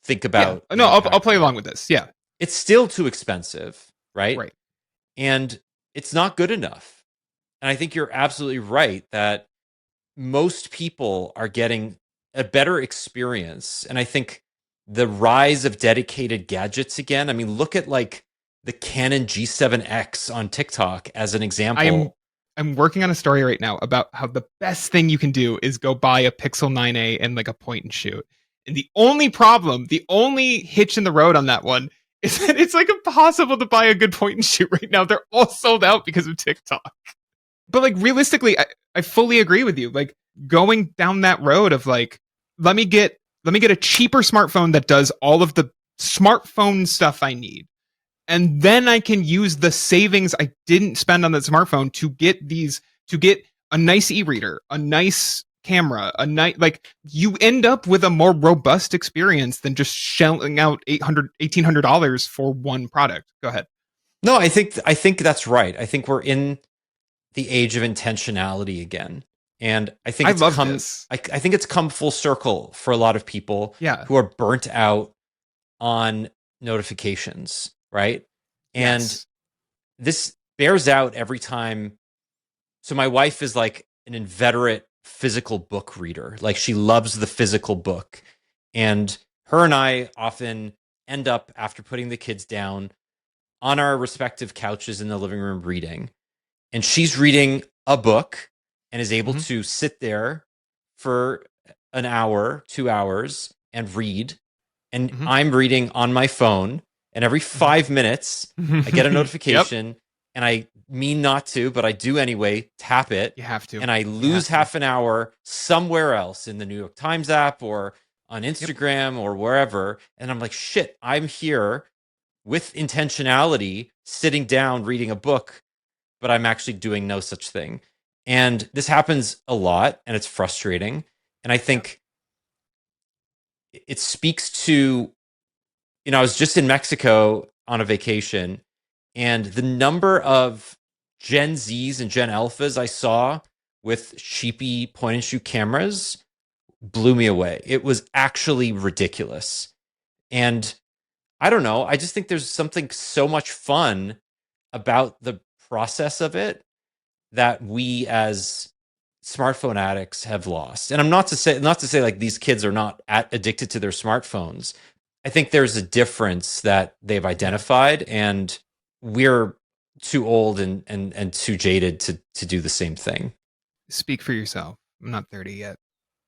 S2: think about.
S1: Yeah. No, I'll play along with this. Yeah,
S2: it's still too expensive, right?
S1: Right.
S2: And it's not good enough. And I think you're absolutely right that most people are getting a better experience. And I think the rise of dedicated gadgets again, I mean, look at like the Canon G7X on TikTok as an example.
S1: I'm working on a story right now about how the best thing you can do is go buy a Pixel 9a and like a point and shoot. And the only problem, the only hitch in the road on that one is that it's like impossible to buy a good point and shoot right now. They're all sold out because of TikTok. But like realistically, I fully agree with you. Like going down that road of like, let me get a cheaper smartphone that does all of the smartphone stuff I need. And then I can use the savings I didn't spend on that smartphone to get a nice e-reader, a nice camera, like you end up with a more robust experience than just shelling out $1,800 for one product. Go ahead.
S2: No, I think that's right. I think we're in the age of intentionality again. And I think I think it's come full circle for a lot of people who are burnt out on notifications, right? And this bears out every time. So my wife is like an inveterate physical book reader. Like she loves the physical book. And her and I often end up, after putting the kids down, on our respective couches in the living room reading. And she's reading a book and is able to sit there for an hour, 2 hours and read. And I'm reading on my phone. And every 5 minutes, I get a notification and I mean not to, but I do anyway, tap it.
S1: You have to.
S2: And I lose half an hour somewhere else in the New York Times app or on Instagram or wherever. And I'm like, shit, I'm here with intentionality, sitting down, reading a book, but I'm actually doing no such thing. And this happens a lot and it's frustrating. And I think it speaks to, I was just in Mexico on a vacation, and the number of Gen Zs and Gen Alphas I saw with cheapy point and shoot cameras blew me away. It was actually ridiculous. And I don't know, I just think there's something so much fun about the process of it that we as smartphone addicts have lost. And I'm not to say like these kids are not addicted to their smartphones. I think there's a difference that they've identified, and we're too old and too jaded to do the same thing.
S1: Speak for yourself. I'm not 30 yet.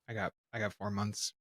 S1: I got 4 months.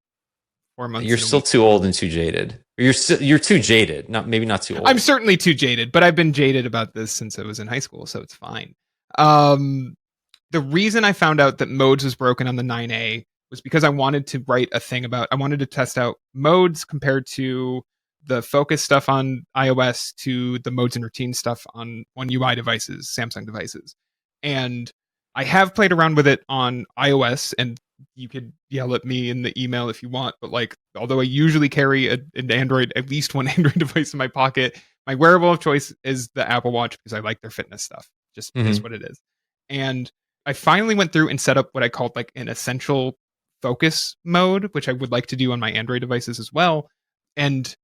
S1: 4 months.
S2: You're still too old and too jaded. You're too jaded. Maybe not too old.
S1: I'm certainly too jaded, but I've been jaded about this since I was in high school, so it's fine. The reason I found out that modes was broken on the 9A was because I wanted to write a thing I wanted to test out modes compared to the focus stuff on iOS to the modes and routines stuff on One UI devices, Samsung devices. And I have played around with it on iOS, and you could yell at me in the email if you want, but like, although I usually carry an Android, at least one Android device in my pocket, my wearable of choice is the Apple Watch because I like their fitness stuff. Just is what it is. And I finally went through and set up what I called like an essential focus mode, which I would like to do on my Android devices as well. And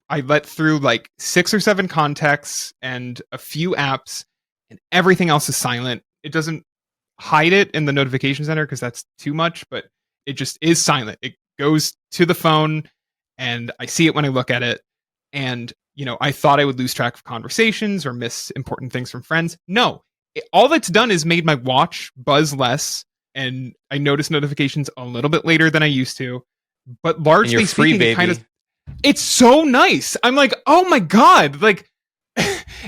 S1: I let through like 6 or 7 contacts and a few apps, and everything else is silent. It doesn't hide it in the notification center because that's too much, but it just is silent. It goes to the phone and I see it when I look at it. And, you know, I thought I would lose track of conversations or miss important things from friends. No, all that's done is made my watch buzz less, and I notice notifications a little bit later than I used to. But largely speaking, it's so nice. I'm like, oh my God, like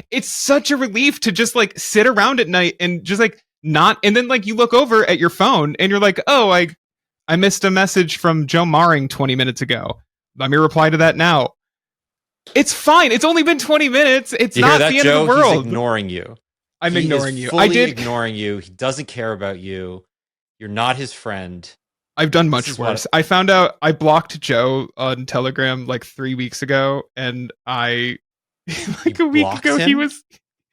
S1: it's such a relief to just like sit around at night and just like not, and then like you look over at your phone and you're like, oh, I missed a message from Joe Maring 20 minutes ago. Let me reply to that now. It's fine. It's only been 20 minutes. It's not the end of the world.
S2: He's ignoring you.
S1: I'm ignoring you.
S2: I did ignoring you. He doesn't care about you. You're not his friend.
S1: I've done much worse. I found out I blocked Joe on Telegram like 3 weeks ago, and I like a week ago
S2: him?
S1: He was.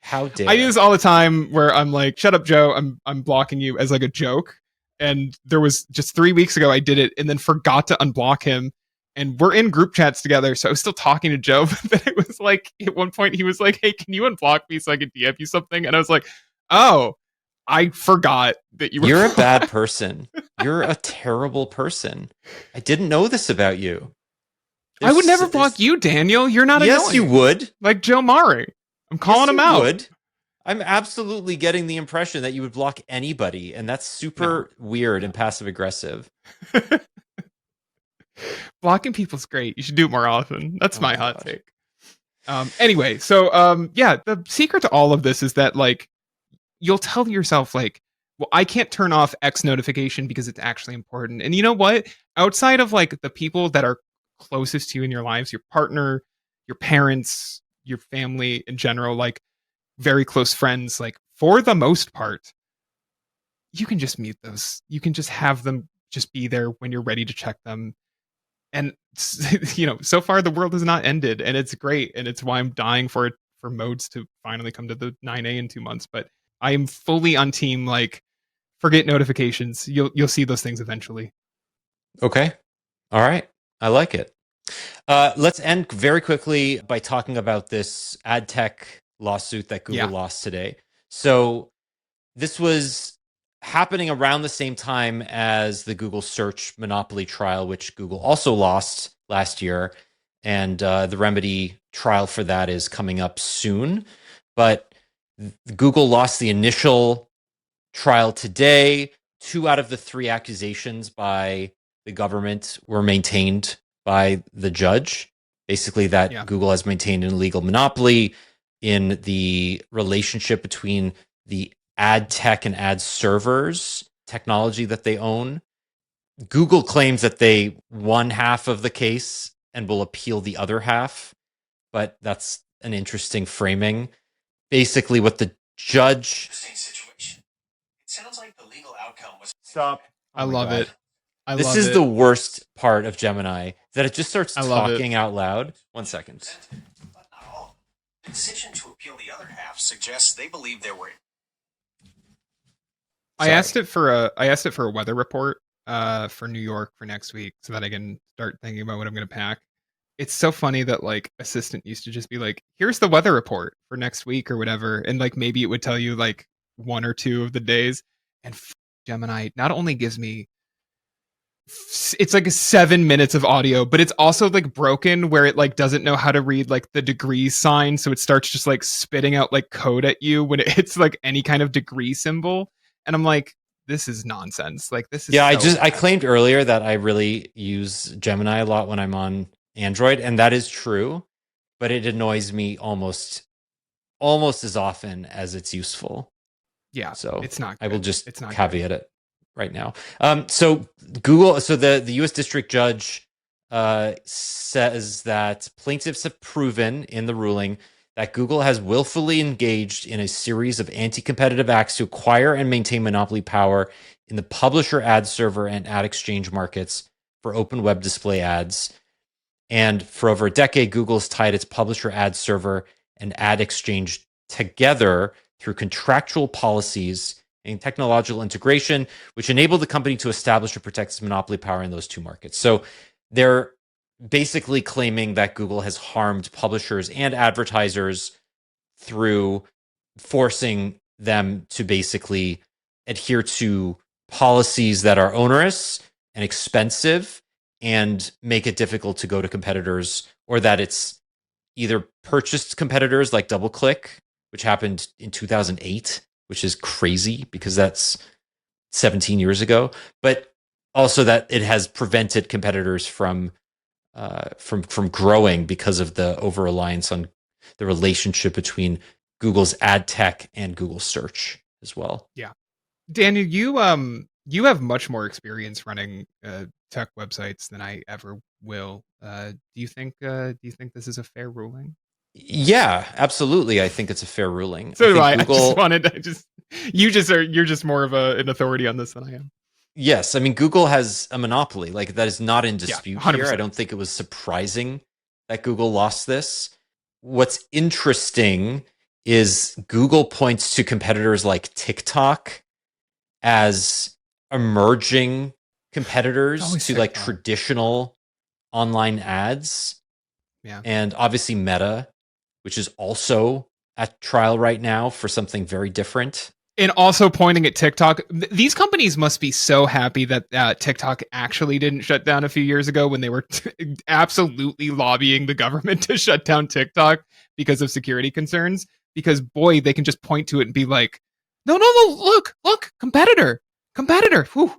S2: How dare
S1: I do this all the time where I'm like, shut up, Joe. I'm blocking you as like a joke. And there was just 3 weeks ago I did it and then forgot to unblock him. And we're in group chats together, so I was still talking to Joe. But then it was like at one point he was like, "Hey, can you unblock me so I can DM you something?" And I was like, "Oh, I forgot that you were."
S2: You're a bad person. You're a terrible person. I didn't know this about you.
S1: I would never block you, Daniel. You're not annoying.
S2: Yes, you would.
S1: Like Joe Maring. I'm calling him out. Would.
S2: I'm absolutely getting the impression that you would block anybody, and that's super weird and passive aggressive.
S1: Blocking people's great. You should do it more often. That's my hot take. Anyway, so yeah, the secret to all of this is that like you'll tell yourself like, well, I can't turn off X notification because it's actually important. And you know what? Outside of like the people that are closest to you in your lives, your partner, your parents, your family in general, like very close friends, like for the most part, you can just mute those. You can just have them just be there when you're ready to check them. And you know, so far the world has not ended, and it's great, and it's why I'm dying for modes to finally come to the 9A in 2 months. But I am fully on team like forget notifications. You'll see those things eventually.
S2: Okay, all right, I like it. Let's end very quickly by talking about this ad tech lawsuit that Google lost today. So this was happening around the same time as the Google search monopoly trial, which Google also lost last year. And the remedy trial for that is coming up soon. But Google lost the initial trial today. 2 out of the 3 accusations by the government were maintained by the judge. Basically that Google has maintained an illegal monopoly in the relationship between the ad tech and ad servers technology that they own. Google claims that they won half of the case and will appeal the other half, but that's an interesting framing. Basically, what the judge... Situation.
S3: It sounds like the legal outcome was...
S1: Stop. I love it.
S2: This is the worst part of Gemini, that it just starts talking out loud. 1 second.
S3: But not all. The decision to appeal the other half suggests they believe there were...
S1: I asked it for a weather report for New York for next week so that I can start thinking about what I'm going to pack. It's so funny that like Assistant used to just be like, here's the weather report for next week or whatever. And like maybe it would tell you like 1 or 2 of the days. And Gemini not only gives me, it's like 7 minutes of audio, but it's also like broken where it like doesn't know how to read like the degree sign. So it starts just like spitting out like code at you when it hits like any kind of degree symbol. And I'm like, this is nonsense. Like this is
S2: I claimed earlier that I really use Gemini a lot when I'm on Android, and that is true, but it annoys me almost as often as it's useful.
S1: Yeah,
S2: so
S1: it's not good.
S2: I will just caveat it right now. So Google, so the US district judge says that plaintiffs have proven in the ruling that Google has willfully engaged in a series of anti-competitive acts to acquire and maintain monopoly power in the publisher ad server and ad exchange markets for open web display ads. And for over a decade, Google has tied its publisher ad server and ad exchange together through contractual policies and technological integration, which enable the company to establish and protect its monopoly power in those two markets. So they're basically claiming that Google has harmed publishers and advertisers through forcing them to basically adhere to policies that are onerous and expensive and make it difficult to go to competitors, or that it's either purchased competitors like DoubleClick, which happened in 2008, which is crazy because that's 17 years ago, but also that it has prevented competitors from growing because of the over-reliance on the relationship between Google's ad tech and Google search as well.
S1: Yeah. Daniel, you have much more experience running tech websites than I ever will. Do you think this is a fair ruling?
S2: Yeah, absolutely. I think it's a fair ruling.
S1: So do
S2: think
S1: I.
S2: Google,
S1: I just wanted to you're just more of an authority on this than I am.
S2: Yes, I mean Google has a monopoly. Like that is not in dispute here.
S1: 100%.
S2: I don't think it was surprising that Google lost this. What's interesting is Google points to competitors like TikTok as emerging competitors to like traditional online ads.
S1: Yeah.
S2: And obviously Meta, which is also at trial right now for something very different.
S1: And also pointing at TikTok. These companies must be so happy that TikTok actually didn't shut down a few years ago when they were absolutely lobbying the government to shut down TikTok because of security concerns. Because, boy, they can just point to it and be like, no, look, competitor. Whew,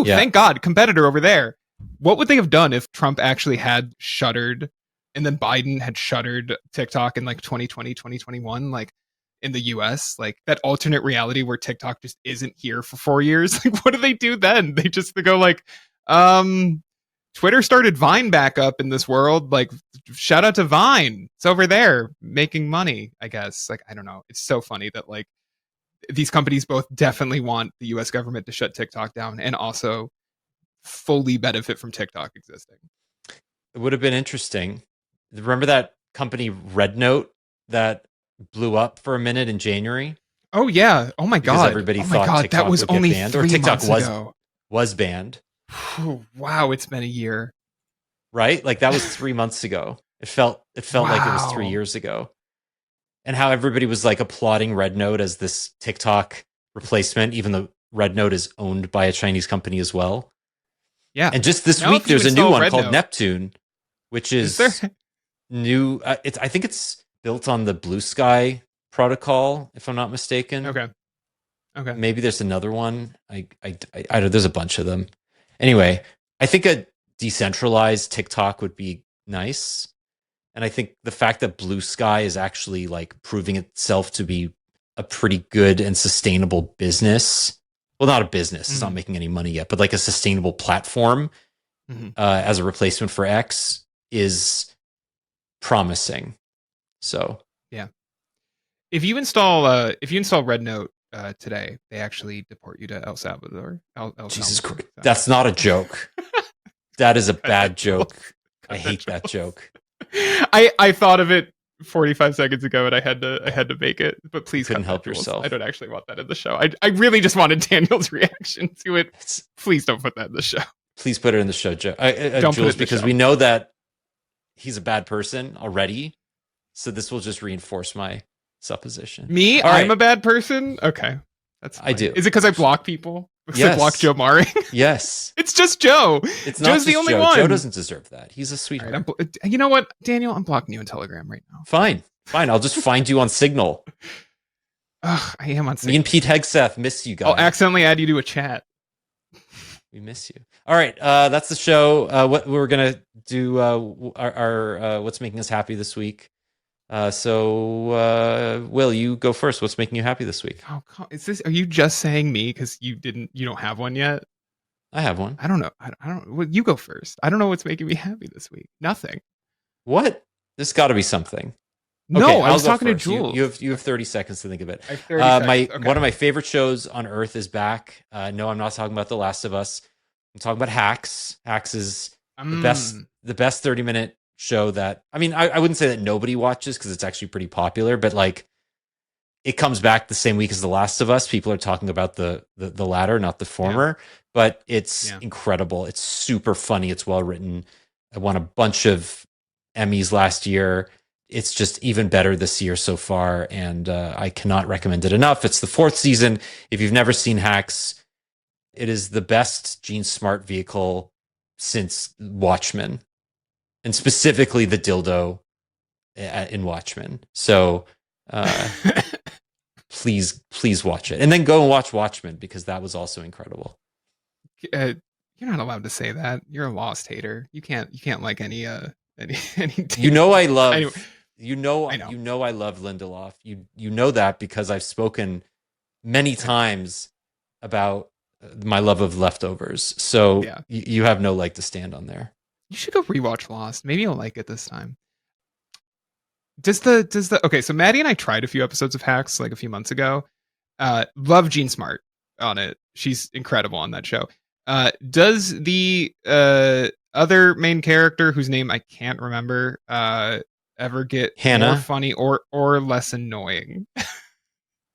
S1: yeah. Thank God, competitor over there. What would they have done if Trump actually had shuttered and then Biden had shuttered TikTok in like 2020, 2021? Like, in the US, like that alternate reality where TikTok just isn't here for 4 years. Like, what do they do then? They go like, Twitter started Vine back up in this world. Like, shout out to Vine. It's over there making money, I guess. Like, I don't know. It's so funny that like these companies both definitely want the US government to shut TikTok down and also fully benefit from TikTok existing.
S2: It would have been interesting. Remember that company RedNote that blew up for a minute in January?
S1: Oh yeah! Oh my god!
S2: Everybody thought TikTok
S1: that was
S2: would
S1: only
S2: get banned,
S1: 3
S2: or TikTok
S1: months ago.
S2: was banned.
S1: Wow, it's been a year,
S2: right? Like that was 3 months ago. It felt like it was 3 years ago, and how everybody was like applauding RedNote as this TikTok replacement, even though RedNote is owned by a Chinese company as well.
S1: Yeah,
S2: and just this week there's a new one called Neptune, which is new. I think it's built on the Blue Sky protocol, if I'm not mistaken.
S1: Okay.
S2: Maybe there's another one. I don't. There's a bunch of them. Anyway, I think a decentralized TikTok would be nice, and I think the fact that Blue Sky is actually like proving itself to be a pretty good and sustainable business. Well, not a business. It's not making any money yet, but like a sustainable platform as a replacement for X is promising. So
S1: yeah, if you install RedNote today, they actually deport you to El Salvador.
S2: Jesus Christ, that's not a joke. That is a bad joke. I hate that joke.
S1: I thought of it 45 seconds ago and I had to make it, but please
S2: couldn't help yourself.
S1: I don't actually want that in the show. I really just wanted Daniel's reaction to it. Please don't put that in the show.
S2: Please put it in the show,
S1: don't
S2: Jules, because we know that he's a bad person already. So this will just reinforce my supposition.
S1: Me? I'm a bad person? Okay. That's fine.
S2: I do.
S1: Is it because I block people? Because
S2: yes.
S1: I block Joe Mari?
S2: Yes.
S1: It's just Joe.
S2: It's not Joe's the only one. Joe doesn't deserve that. He's a sweetheart.
S1: Right, you know what, Daniel? I'm blocking you on Telegram right now.
S2: Fine. I'll just find you on Signal.
S1: Ugh, I am on Signal.
S2: Me and Pete Hegseth miss you guys.
S1: I'll accidentally add you to a chat.
S2: We miss you. All right, that's the show. What we're gonna do? Our what's making us happy this week. So Will, you go first. What's making you happy this week?
S1: Oh, are you just saying me because you don't have one yet?
S2: I have one.
S1: I don't know. I don't. Well, you go first. I don't know what's making me happy this week. Nothing.
S2: What? There's got to be something.
S1: No,
S2: Okay,
S1: I was
S2: I'll go
S1: talking to
S2: first.
S1: Jules.
S2: You have 30 seconds to think of it.
S1: I have 30 seconds. Okay.
S2: One of my favorite shows on earth is back. No, I'm not talking about The Last of Us. I'm talking about Hacks. Hacks is the best 30-minute show that, I mean, I wouldn't say that nobody watches because it's actually pretty popular, but like it comes back the same week as The Last of Us. People are talking about the latter, not the former, but it's incredible. It's super funny. It's well written. I won a bunch of Emmys last year. It's just even better this year so far, and I cannot recommend it enough. It's the 4th season. If you've never seen Hacks, it is the best Gene Smart vehicle since Watchmen, and specifically the dildo in Watchmen. So please watch it, and then go and watch Watchmen because that was also incredible.
S1: You're not allowed to say that. You're a Lost hater. You can't like any.
S2: You know I love.
S1: Anyway,
S2: you know I love Lindelof. You know that because I've spoken many times about my love of Leftovers. So you have no leg to stand on there.
S1: You should go rewatch Lost. Maybe you'll like it this time. Okay, so Maddie and I tried a few episodes of Hacks like a few months ago. Love Jean Smart on it. She's incredible on that show. Does the other main character, whose name I can't remember, ever get
S2: Hannah?
S1: More funny or less annoying?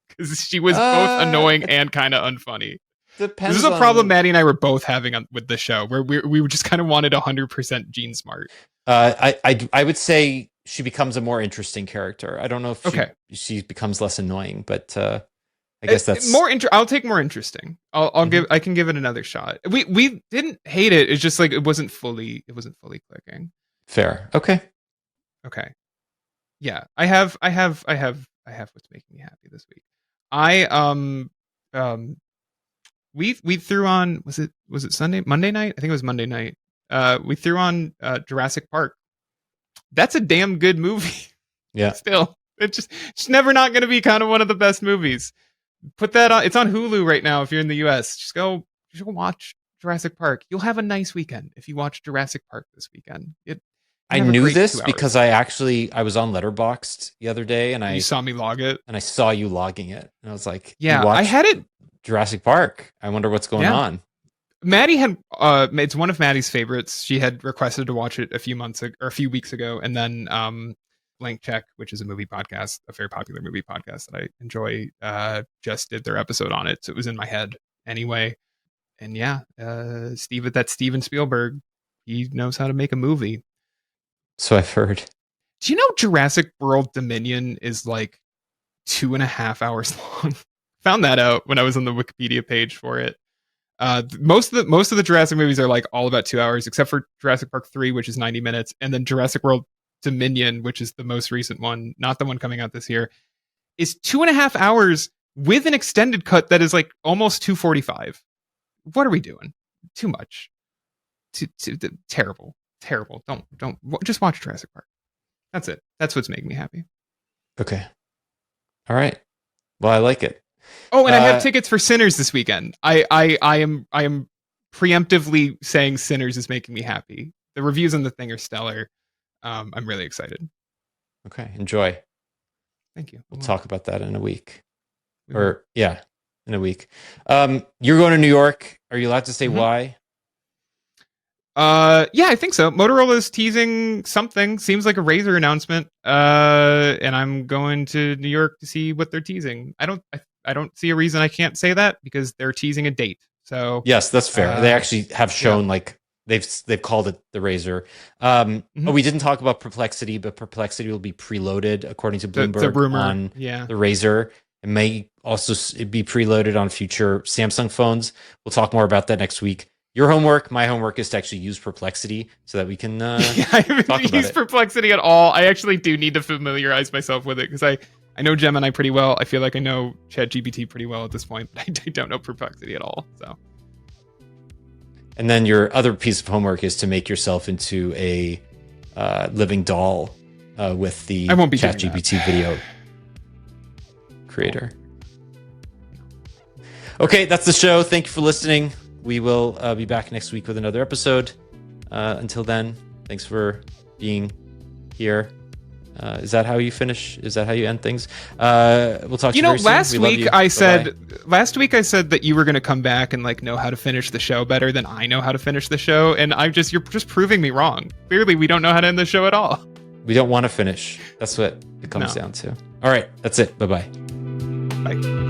S1: Because she was both annoying and kind of unfunny.
S2: Depends.
S1: This is a problem Maddie and I were both having with the show, where we just kind of wanted 100% Jean Smart.
S2: I would say she becomes a more interesting character. I don't know if she becomes less annoying, but I guess that's
S1: more. I'll take more interesting. I can give it another shot. We didn't hate it. It's just like it wasn't fully clicking.
S2: Fair. Okay.
S1: Yeah, I have what's making me happy this week. We threw on, was it Monday night? I think it was Monday night. We threw on Jurassic Park. That's a damn good movie.
S2: Yeah.
S1: Still, it's never not going to be kind of one of the best movies. Put that on. It's on Hulu right now. If you're in the US, just go watch Jurassic Park. You'll have a nice weekend if you watch Jurassic Park this weekend.
S2: I knew this because I was on Letterboxd the other day, and
S1: you saw me log it,
S2: and I saw you logging it, and I was like,
S1: "Yeah, I had it."
S2: Jurassic Park. I wonder what's going on.
S1: Maddie had it's one of Maddie's favorites. She had requested to watch it a few weeks ago, and then Blank Check, which is a movie podcast, a very popular movie podcast that I enjoy, just did their episode on it, so it was in my head anyway. And Steven Spielberg, he knows how to make a movie.
S2: So I've heard.
S1: Do you know Jurassic World Dominion is like 2.5 hours long? Found that out when I was on the Wikipedia page for it. Most of the Jurassic movies are like all about 2 hours, except for Jurassic Park 3, which is 90 minutes, and then Jurassic World Dominion, which is the most recent one, not the one coming out this year, is 2.5 hours with an extended cut that is like almost 2:45. What are we doing? Too much. Terrible. Don't just watch Jurassic Park. That's it. That's what's making me happy.
S2: Okay. All right. Well, I like it.
S1: Oh, and I have tickets for Sinners this weekend. I am preemptively saying Sinners is making me happy. The reviews on the thing are stellar. I'm really excited.
S2: Okay, enjoy.
S1: Thank you.
S2: We'll talk about that in a week. In a week. You're going to New York. Are you allowed to say why?
S1: Yeah, I think so. Motorola's teasing something. Seems like a Razr announcement. And I'm going to New York to see what they're teasing. I don't see a reason I can't say that because they're teasing a date. So
S2: yes, that's fair. They actually have shown like they've called it the Razr. We didn't talk about Perplexity, but Perplexity will be preloaded according to Bloomberg on the Razr. It may also be preloaded on future Samsung phones. We'll talk more about that next week. Your homework, my homework, is to actually use Perplexity so that we can
S1: I haven't used Perplexity at all. I actually do need to familiarize myself with it because I know Gemini pretty well. I feel like I know ChatGPT pretty well at this point, but I don't know Perplexity at all. So,
S2: and then your other piece of homework is to make yourself into a living doll with the ChatGPT video creator. Okay, that's the show. Thank you for listening. We will be back next week with another episode. Until then, thanks for being here. Is that how you finish? Is that how you end things? We'll talk to you very soon.
S1: Last week I said that you were going to come back and like know how to finish the show better than I know how to finish the show, and you're just proving me wrong. Clearly, we don't know how to end the show at all.
S2: We don't want to finish. That's what it comes down to. All right, that's it. Bye-bye.
S1: Bye.